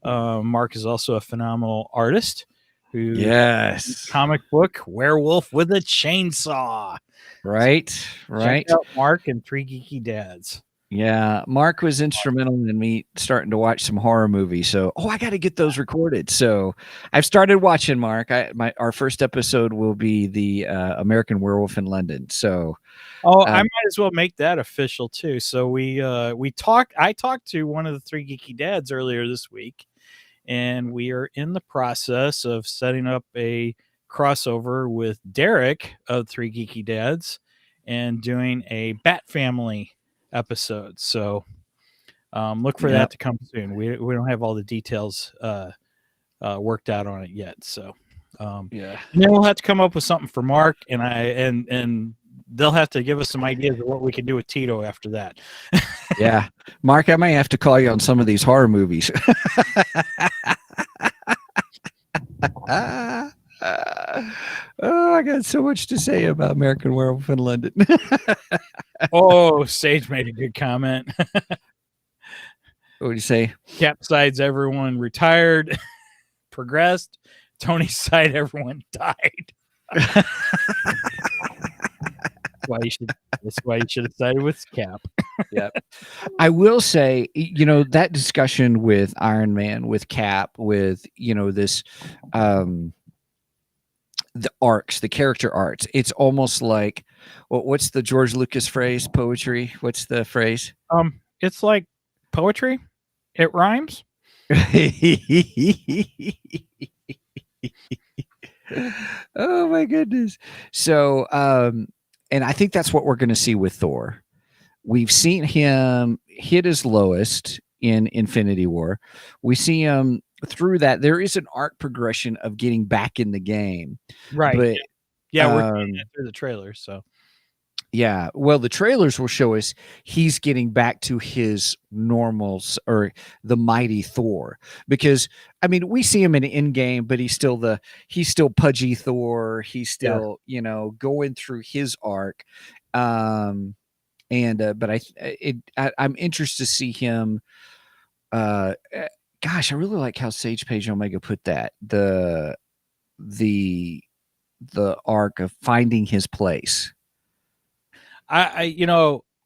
Mark is also a phenomenal artist who Yes. comic book Werewolf with a Chainsaw. Right. Right. Check out Mark and Three Geeky Dads. Yeah, Mark was instrumental in me starting to watch some horror movies. So, I got to get those recorded. So, I've started watching. Mark. Our first episode will be the American Werewolf in London. So, I might as well make that official too. So I talked to one of the Three Geeky Dads earlier this week, and we are in the process of setting up a crossover with Derek of Three Geeky Dads and doing a Bat Family episode. So look for that to come soon. We don't have all the details worked out on it yet. So yeah. and then we'll have to come up with something for Mark and they'll have to give us some ideas of what we can do with Tito after that. Yeah. Mark, I might have to call you on some of these horror movies. Ah, ah. Oh, I got so much to say about American Werewolf in London. Oh, Sage made a good comment. What would you say? Cap sides everyone retired, progressed. Tony's side everyone died. That's why you should have sided with Cap. I will say, that discussion with Iron Man, with Cap, with this, the arcs, the character arcs. It's almost like, what's the George Lucas phrase? Poetry. What's the phrase? It's like poetry. It rhymes. Oh my goodness. So, and I think that's what we're going to see with Thor. We've seen him hit his lowest in Infinity War. We see him through that. There is an arc progression of getting back in the game. Right. But yeah, we're seeing it through the trailers. So yeah, well, the trailers will show us he's getting back to his normals, or the mighty Thor. Because I mean, we see him in Endgame, but he's still pudgy Thor. He's still going through his arc. But I'm interested to see him. Gosh, I really like how Sage Page Omega put that, the arc of finding his place. I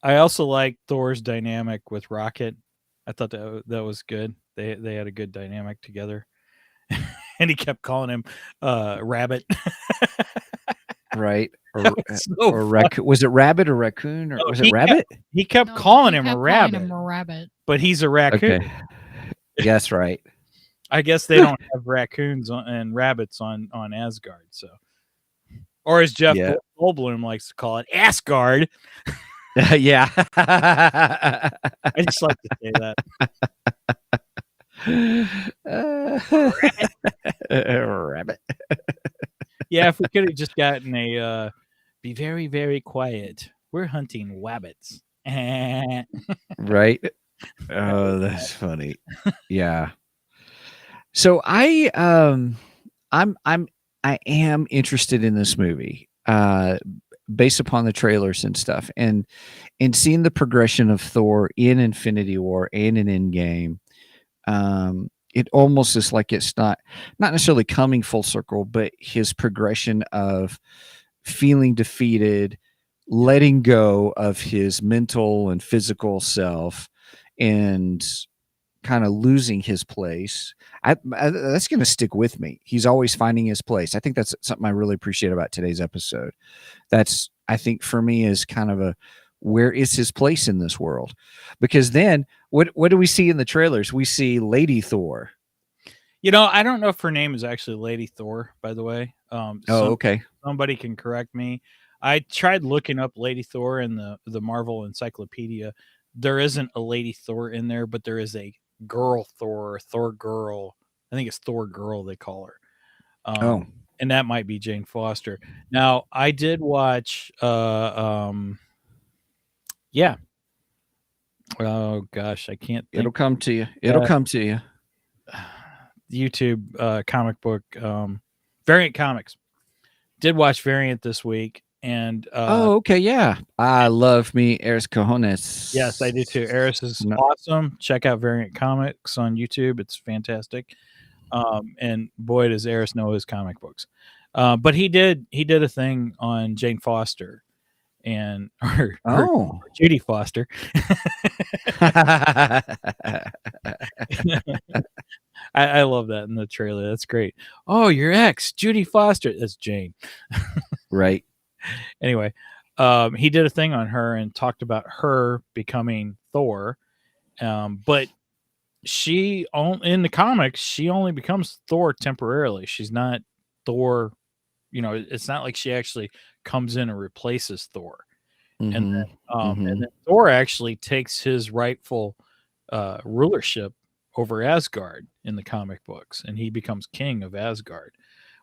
also like Thor's dynamic with Rocket. I thought that was good. They had a good dynamic together. And he kept calling him Rabbit. Right. So raccoon. Was it rabbit or raccoon, or was it rabbit? He kept No, calling he him kept a calling rabbit, him a rabbit. but he's a raccoon. Okay. That's right. I guess they don't have raccoons and rabbits on Asgard, so. Or as Jeff Goldblum likes to call it, Asgard. Yeah. I just like to say that. Rabbit. Yeah, if we could have just gotten a be very, very quiet. We're hunting wabbits. Right. Oh, that's funny. Yeah. So I am interested in this movie, based upon the trailers and stuff, and seeing the progression of Thor in Infinity War and in Endgame. It almost is like it's not necessarily coming full circle, but his progression of feeling defeated, letting go of his mental and physical self, and kind of losing his place. That's going to stick with me. He's always finding his place. I think that's something I really appreciate about today's episode. That's, I think, for me, is kind of where is his place in this world? Because then what do we see in the trailers? We see Lady Thor. I don't know if her name is actually Lady Thor, by the way. Okay. Somebody can correct me. I tried looking up Lady Thor in the Marvel Encyclopedia. There isn't a Lady Thor in there, but there is a girl Thor, Thor girl. I think it's Thor girl they call her. And that might be Jane Foster. Now, I did watch yeah. Oh gosh, I can't think. It'll come to you. It'll come to you. YouTube comic book Variant Comics. Did watch Variant this week, and okay, yeah. I love me Eris Cojones. Yes, I do too. Eris is awesome. Check out Variant Comics on YouTube. It's fantastic. And boy, does Eris know his comic books. But he did a thing on Jane Foster and or Judy Foster. I love that in the trailer. That's great. Oh, your ex, Judy Foster. That's Jane. Right. Anyway, he did a thing on her and talked about her becoming Thor. But she, in the comics, she only becomes Thor temporarily. She's not Thor. It's not like she actually comes in and replaces Thor. Mm-hmm. And then Thor actually takes his rightful rulership over Asgard in the comic books, and he becomes king of Asgard,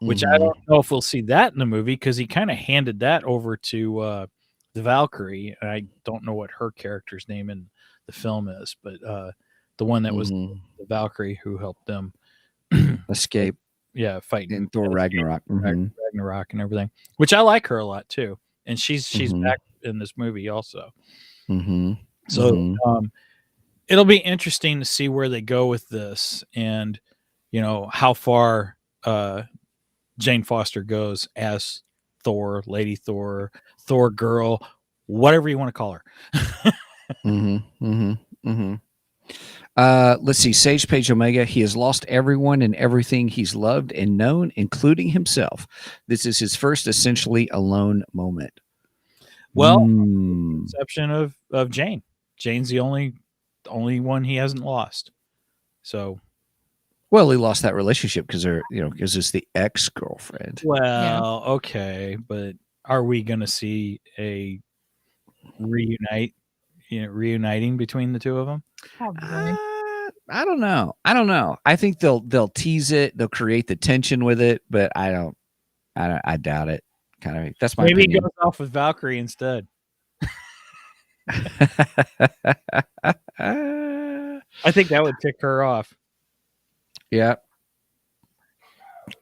which I don't know if we'll see that in the movie, because he kind of handed that over to the Valkyrie. And I don't know what her character's name in the film is, but the one that was the Valkyrie who helped them escape. fighting in Thor as Ragnarok. Ragnarok and everything, which I like her a lot too. And she's Mhm. back in this movie also. Mm-hmm. So it'll be interesting to see where they go with this, and how far Jane Foster goes as Thor, Lady Thor, Thor girl, whatever you want to call her. Let's see. Sage Page Omega. He has lost everyone and everything he's loved and known, including himself. This is his first essentially alone moment. Well, exception of Jane. Jane's the only one he hasn't lost. So, well, he lost that relationship because it's the ex-girlfriend. Well, okay, but are we going to see a reuniting between the two of them? I don't know. I think they'll tease it. They'll create the tension with it, but I doubt it. Kind of. That's my Maybe opinion. he goes off with Valkyrie instead. I think that would tick her off. Yeah.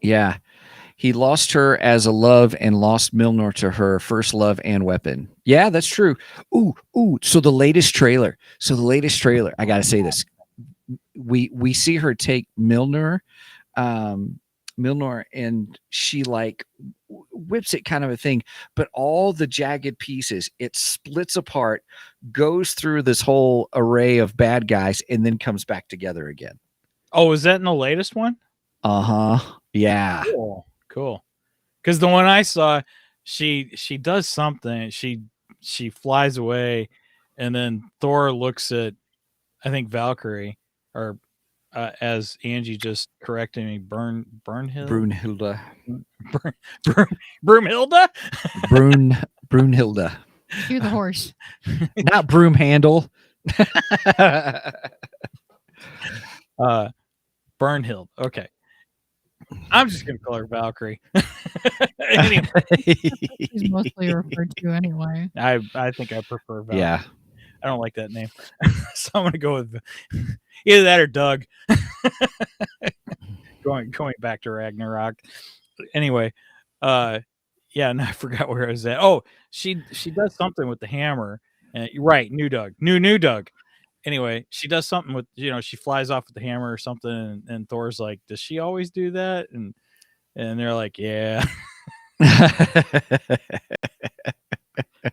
Yeah. He lost her as a love and lost Milnor to her first love and weapon. Yeah, that's true. Ooh. So the latest trailer. I gotta say this. We see her take Milnor, and she like whips it, kind of a thing. But all the jagged pieces, it splits apart, goes through this whole array of bad guys, and then comes back together again. Oh, is that in the latest one? Yeah. Cool. Because the one I saw, she does something. She flies away, and then Thor looks at, I think, Valkyrie, or as Angie just corrected me, Brunhilde. Broomhilda? Brunhilde. Cue the horse. Not broom handle. Burnhild. Okay. I'm just gonna call her Valkyrie. Anyway. She's mostly referred to anyway. I think I prefer Valkyrie. Yeah. I don't like that name. So I'm gonna go with either that or Doug. going back to Ragnarok. Anyway, yeah, and I forgot where I was at. Oh, she does something with the hammer. Right, new Doug. New Doug. Anyway, she does something with, she flies off with the hammer or something, and Thor's like, does she always do that? And they're like, yeah.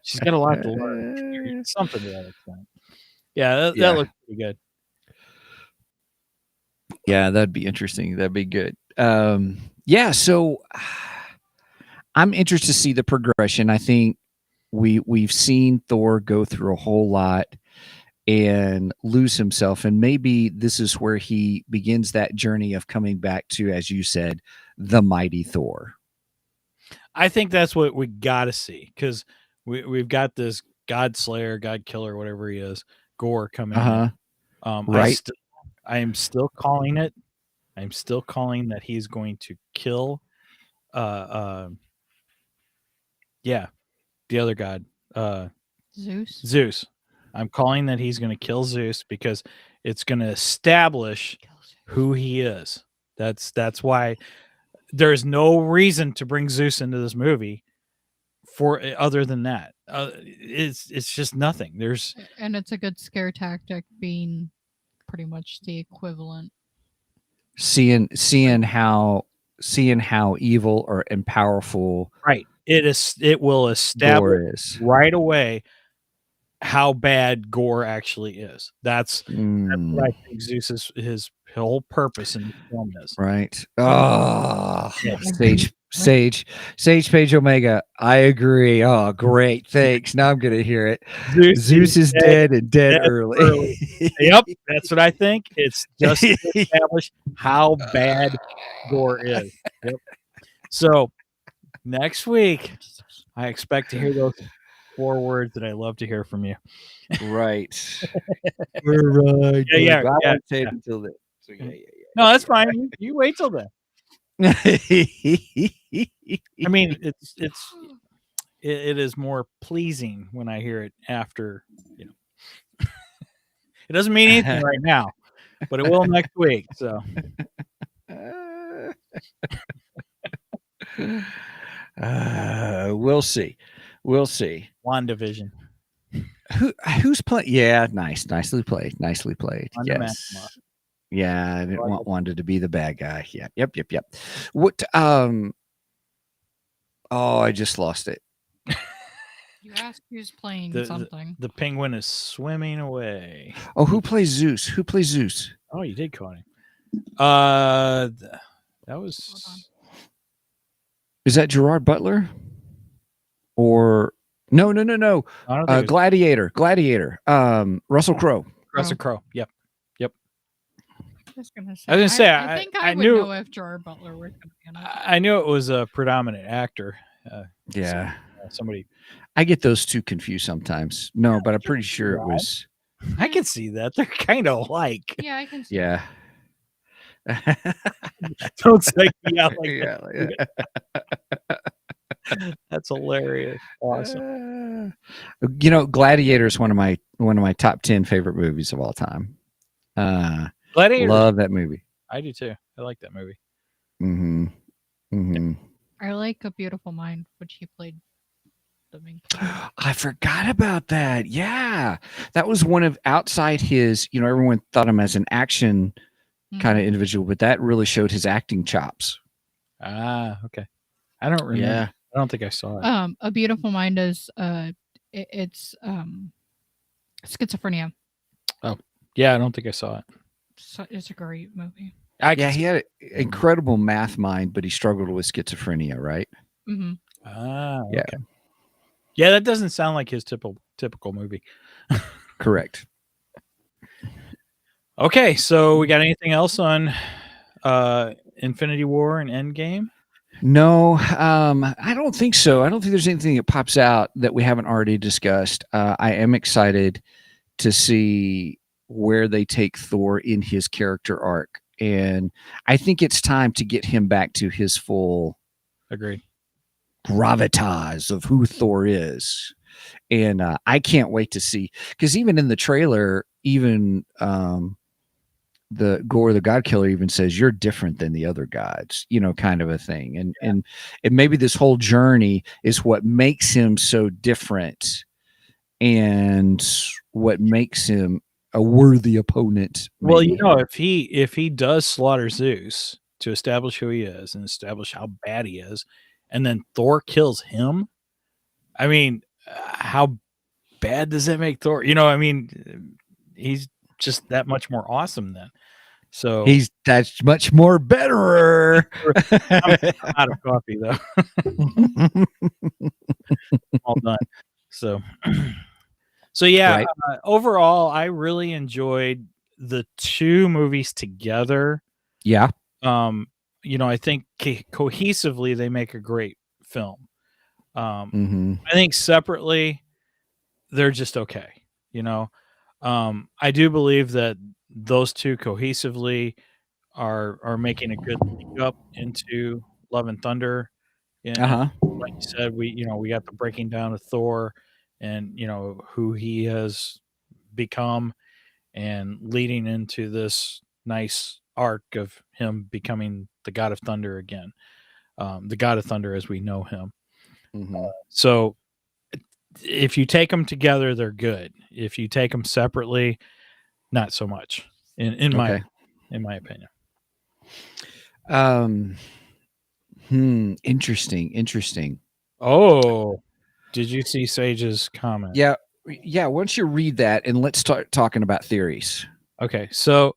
She's got a lot to learn. Something to that extent. Yeah, that looks pretty good. Yeah, that'd be interesting. That'd be good. Yeah, so I'm interested to see the progression. I think we've seen Thor go through a whole lot and lose himself, and maybe this is where he begins that journey of coming back to, as you said, the mighty Thor. I think that's what we got to see, because we've got this God Slayer, God Killer, whatever he is, Gore coming in. Right. I am still calling it. I'm still calling that he's going to kill the other god, Zeus. I'm calling that he's going to kill Zeus, because it's going to establish who he is. That's why there's no reason to bring Zeus into this movie for other than that. It's just nothing. And it's a good scare tactic, being pretty much the equivalent. Seeing how evil and powerful, right. It will establish right away how bad Gore actually is. That's what I think Zeus his whole purpose in the film is. Right. Oh, Sage Page Omega. I agree. Oh, great. Thanks. Now I'm gonna hear it. Zeus is dead and dead early. Yep, that's what I think. It's just to establish how bad Gore is. Yep. So next week, I expect to hear those 4 words that I love to hear from you. Right. We're right. Yeah. I won't say it until then. So yeah. No, that's fine. You wait till then. I mean, it is more pleasing when I hear it after. It doesn't mean anything right now, but it will next week. So We'll see. We'll see. WandaVision. Who's playing? Yeah, nicely played. Nicely played. Wanda Yes. Maximoff. Yeah, I didn't Well, want Wanda to be the bad guy. Yeah. Yep. What? Oh, I just lost it. You asked who's playing The, something. the penguin is swimming away. Oh, who plays Zeus? Who plays Zeus? Oh, you did call him. That was Is that Gerard Butler? Or no. I don't think it was Gladiator. Russell Crowe. Russell Crowe. Yep. I was gonna say. I was gonna say, I think I would knew- know if Gerard Butler were going to be in it. I knew it was a predominant actor. Yeah. Somebody. I get those two confused sometimes. No, but I'm pretty sure it Right. was. I can see that they're kind of alike. Yeah, I can see. Yeah. Don't say me out like Yeah. that. That's hilarious. Awesome. Gladiator is one of my top 10 favorite movies of all time. Gladiator. Love that movie. I do too. I like that movie. I like A Beautiful Mind, which he played the main character. I forgot about that. Yeah. That was one of outside his, everyone thought him as an action kind of individual, but that really showed his acting chops. Okay. I don't remember. Yeah. I don't think I saw it. A Beautiful Mind is it's schizophrenia. Yeah, I don't think I saw it. So it's a great movie. He had an incredible math mind, but he struggled with schizophrenia, right? Mm-hmm. Yeah. Okay. Yeah, that doesn't sound like his typical movie. Correct. Okay, so we got anything else on Infinity War and Endgame? No, I don't think so. I don't think there's anything that pops out that we haven't already discussed. I am excited to see where they take Thor in his character arc. And I think it's time to get him back to his full Agreed. gravitas of who Thor is. And I can't wait to see, because even in the trailer, even the Gore the God Killer even says you're different than the other gods, kind of a thing. And maybe this whole journey is what makes him so different and what makes him a worthy opponent. Well, maybe. if he does slaughter Zeus to establish who he is and establish how bad he is, and then Thor kills him, I mean, how bad does that make Thor? He's just that much more awesome then. So that's much more better. I'm out of coffee though. All done. So yeah, Right. Overall, I really enjoyed the two movies together. Yeah. I think cohesively they make a great film. I think separately they're just okay. I do believe that those two cohesively are making a good leap up into Love and Thunder. And like you said, we got the breaking down of Thor and who he has become and leading into this nice arc of him becoming the God of Thunder again. The God of Thunder as we know him. So if you take them together, they're good. If you take them separately, not so much in my opinion. Interesting. Oh, did you see Sage's comment? Yeah. Why don't you read that and let's start talking about theories. Okay, so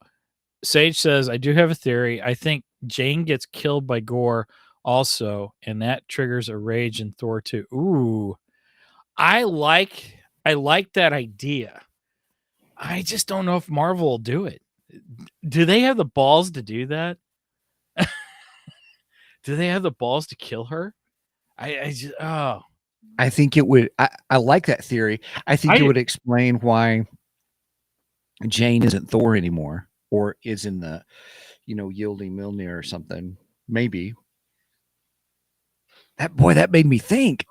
Sage says, I do have a theory. I think Jane gets killed by Gore also, and that triggers a rage in Thor 2. Ooh. I like that idea. I just don't know if Marvel will do it. Do they have the balls to do that? Do they have the balls to kill her? I think it would. I like that theory. I think it would explain why Jane isn't Thor anymore, or is in the, Yielding Milner or something. Maybe. That made me think.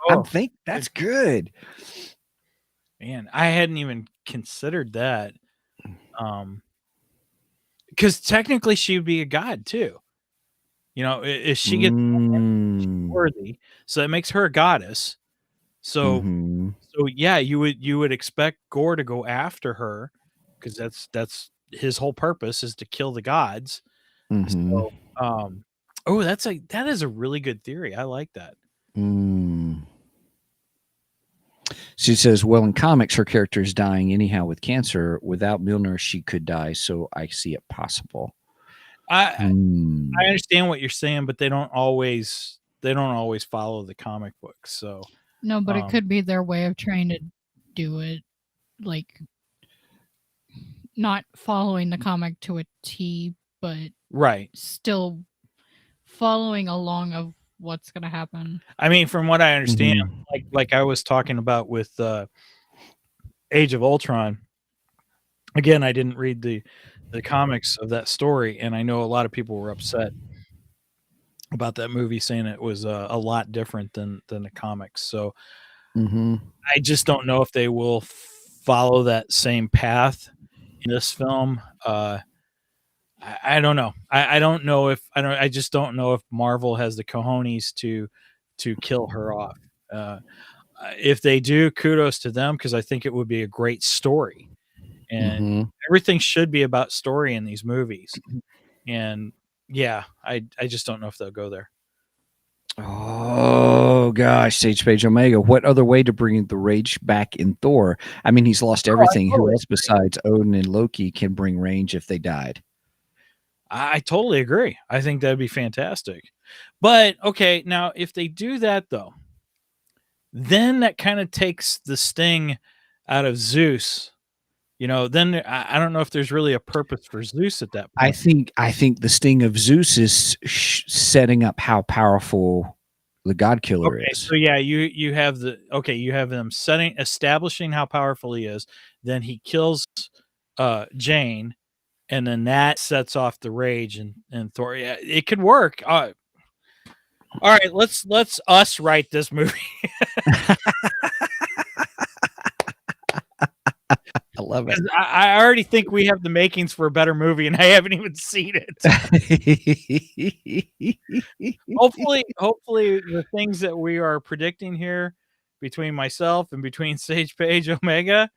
That's good. Man, I hadn't even considered that. Because technically she would be a god too. Is she gets worthy, so that makes her a goddess. So Mhm. so yeah, you would expect Gore to go after her because that's his whole purpose is to kill the gods. Mhm. So oh, that is a really good theory. I like that. Mm. She says, well, in comics, her character is dying anyhow with cancer. Without Milner, she could die, so I see it possible. I Hmm. I understand what you're saying, but they don't always follow the comic books. So No, but it um, could be their way of trying to do it, like not following the comic to a T, but right. still following along of what's gonna happen. I mean, from what I understand, Mhm. like I was talking about with Age of Ultron. Again, I didn't read the comics of that story, and I know a lot of people were upset about that movie, saying it was a lot different than the comics. So Mhm. I just don't know if they will follow that same path in this film. I don't know. I don't know if I don't. I just don't know if Marvel has the cojones to kill her off. Uh, if they do, kudos to them because I think it would be a great story, and Mhm. everything should be about story in these movies. And yeah, I just don't know if they'll go there. Oh gosh, Sage Page Omega. What other way to bring the rage back in Thor? I mean, he's lost Oh, I everything. Who totally else besides Odin and Loki can bring range if they died? I totally agree. I think that'd be fantastic. But okay, now if they do that though, then that kind of takes the sting out of Zeus. Then I don't know if there's really a purpose for Zeus at that point. I think the sting of Zeus is setting up how powerful the God Killer Okay, is. so yeah, you have them establishing how powerful he is. Then he kills Jane, and then that sets off the rage and Thor. Yeah, it could work. All right, let's us write this movie. I love 'Cause I already think we have the makings for a better movie, and I haven't even seen it. it. Hopefully, the things that we are predicting here between myself and between Sage Page Omega,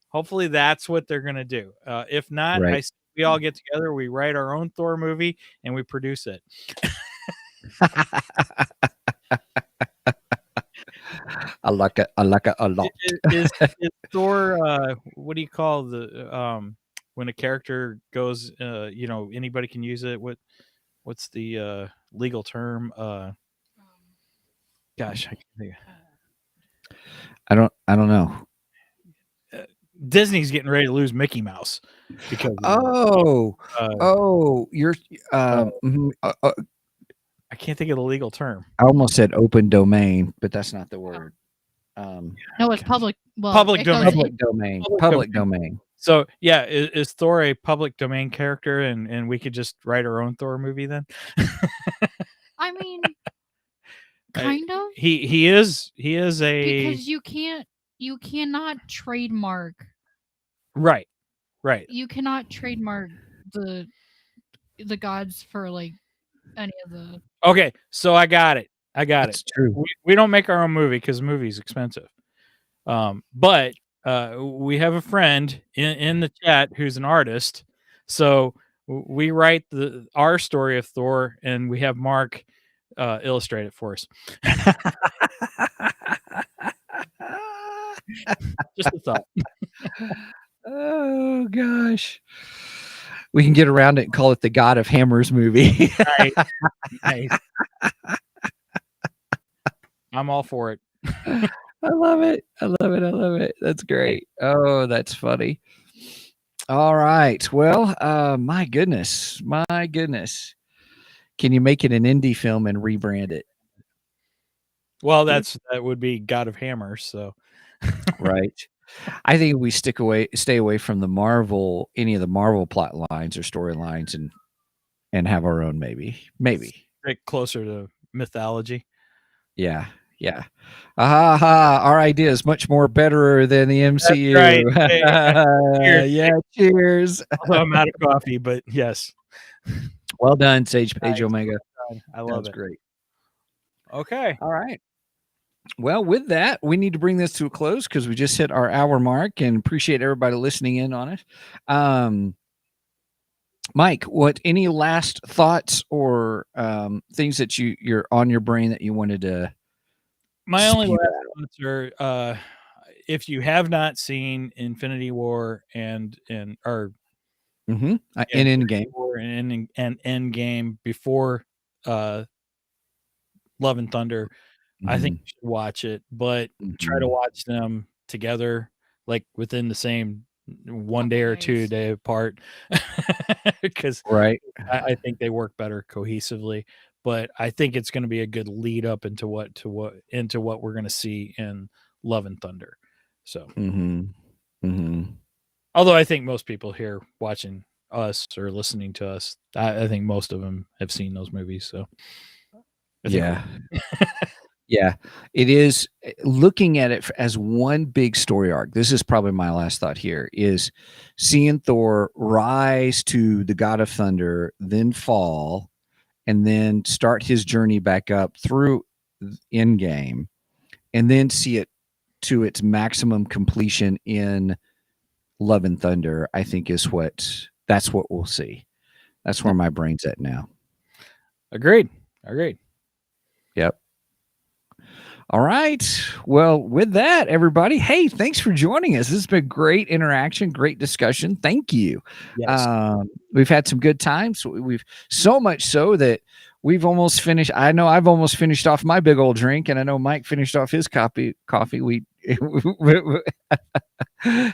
hopefully that's what they're gonna do. If not, Right. we all get together, we write our own Thor movie, and we produce it. I like it. I like it a lot. Is Thor? What do you call when a character goes? Anybody can use it. What's the legal term? Gosh, I can't think. I don't know. Disney's getting ready to lose Mickey Mouse because of Oh, uh, you're uh, mhm, I can't think of the legal term. I almost said open domain, but that's not the word. No, it's gosh. public. Well, Public it goes domain. Public domain. Public Public domain. So yeah, is Thor a public domain character, and we could just write our own Thor movie then? I mean, kind of, He is a because you cannot trademark. right. You cannot trademark the gods for like any of the. Okay, so I got it. That's true. We don't make our own movie because the movie's expensive. But we have a friend in the chat who's an artist, so we write our story of Thor, and we have Mark illustrate it for us. Just a thought. Oh gosh. We can get around it and call it the God of Hammers movie. Nice. I'm all for it. I love it. I love it. I love it. That's great. Oh, that's funny. All right. Well, my goodness. My goodness. Can you make it an indie film and rebrand it? Well, that would be God of Hammers. So Right. I think we stay away from any of the Marvel plot lines or storylines and have our own maybe. stick closer to mythology. Yeah. Yeah. Our idea is much more better than the MCU. right. Cheers. Yeah, cheers. Although I'm out of coffee, but yes. Well done, Sage Page Nice. Omega. I love That's it. great. Okay. All right. Well, with that, we need to bring this to a close because we just hit our hour mark, and appreciate everybody listening in on it. Mike, any last thoughts or things that you're on your brain that you wanted to My only spew last out? thoughts are if you have not seen Infinity War or In Infinity Endgame. War and Endgame before uh Love and Thunder, I think Mhm. you should watch it, but try to Mhm. watch them together, like within the same one day or 2 days. day apart, because Right. I think they work better cohesively. But I think it's going to be a good lead up into what we're going to see in Love and Thunder. So, Mhm. Mhm. although I think most people here watching us or listening to us, I think most of them have seen those movies. So, I think Yeah. Yeah, it is looking at it as one big story arc. This is probably my last thought here is seeing Thor rise to the God of Thunder, then fall, and then start his journey back up through Endgame, and then see it to its maximum completion in Love and Thunder. I think that's what we'll see. That's where my brain's at now. agreed. Yep. All right. Well, with that, everybody, hey, thanks for joining us. This has been great interaction, great discussion. Thank you. Yes. We've had some good times. We've so much so that we've almost finished. I know I've almost finished off my big old drink, and I know Mike finished off his coffee. We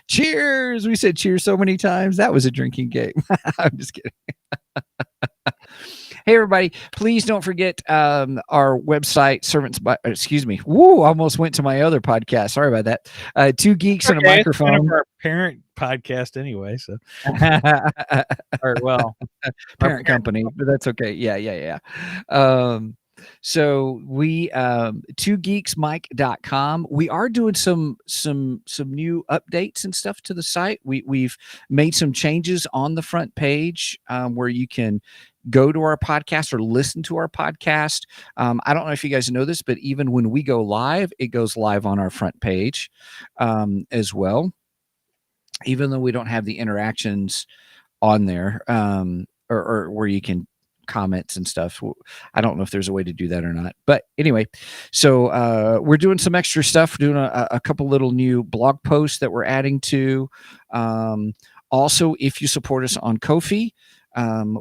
cheers. We said cheers so many times. That was a drinking game. I'm just kidding. Hey, everybody, please don't forget our website, almost went to my other podcast. Sorry about that. Two Geeks and a Okay, it's kind of Microphone. our parent podcast anyway. So, or well, Parent company, but that's okay. Yeah. So we twogeeksmike.com. We are doing some new updates and stuff to the site. We've made some changes on the front page where you can go to our podcast or listen to our podcast. I don't know if you guys know this, but even when we go live, it goes live on our front page as well, even though we don't have the interactions on there or where you can comments and stuff. I don't know if there's a way to do that or not, but anyway, so we're doing some extra stuff. We're doing a couple little new blog posts that we're adding to. Also, if you support us on Ko-fi,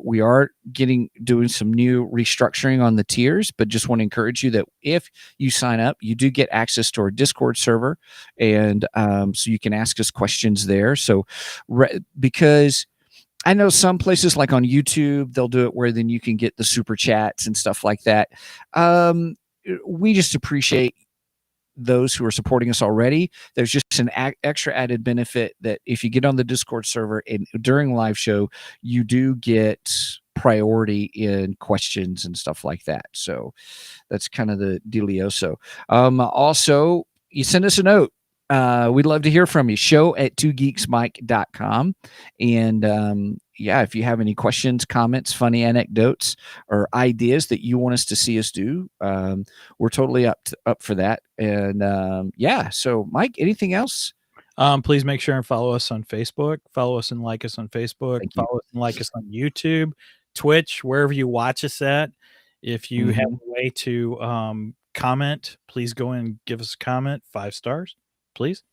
we are doing some new restructuring on the tiers, but just want to encourage you that if you sign up, you do get access to our Discord server, and so you can ask us questions there. So because I know some places like on YouTube, they'll do it where then you can get the super chats and stuff like that. We just appreciate those who are supporting us already. There's just an extra added benefit that if you get on the Discord server and during live show, you do get priority in questions and stuff like that. So that's kind of the dealio. So also, you send us a note. We'd love to hear from you. show@twogeeksmike.com. And yeah, if you have any questions, comments, funny anecdotes, or ideas that you want us to see us do, we're totally up for that. And yeah, so Mike, anything else? Please make sure and follow us on Facebook. Follow us and like us on Facebook. Thank you. Follow us and like us on YouTube, Twitch, wherever you watch us at. If you have a way to comment, please go and give us a comment. 5 stars, please.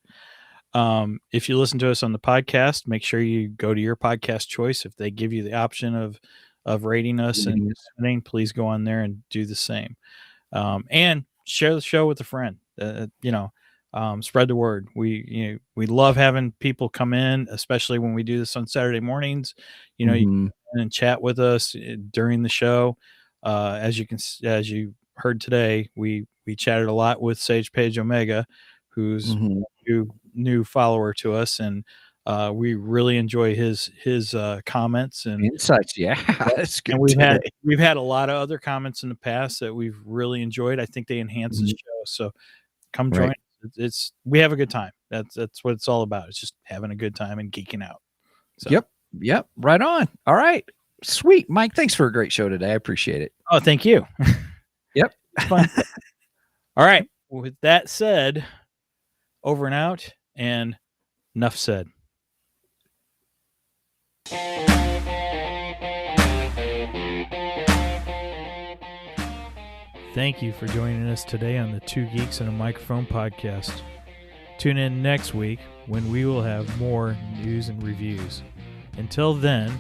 If you listen to us on the podcast, make sure you go to your podcast choice. If they give you the option of rating us and commenting, please go on there and do the same. And share the show with a friend. Spread the word. We love having people come in, especially when we do this on Saturday mornings. You know, you come in and chat with us during the show. As you heard today, we chatted a lot with Sage Page Omega, who's a new follower to us, and we really enjoy his comments and insights. Yeah, that's good. and we've had a lot of other comments in the past that we've really enjoyed. I think they enhance the show. So come join. Right. We have a good time. That's what it's all about. It's just having a good time and geeking out. So. Yep. Right on. All right. Sweet. Mike, thanks for a great show today. I appreciate it. Oh, thank you. Yep. It's fun. All right. With that said, over and out, and enough said. Thank you for joining us today on the Two Geeks and a Microphone podcast. Tune in next week when we will have more news and reviews. Until then,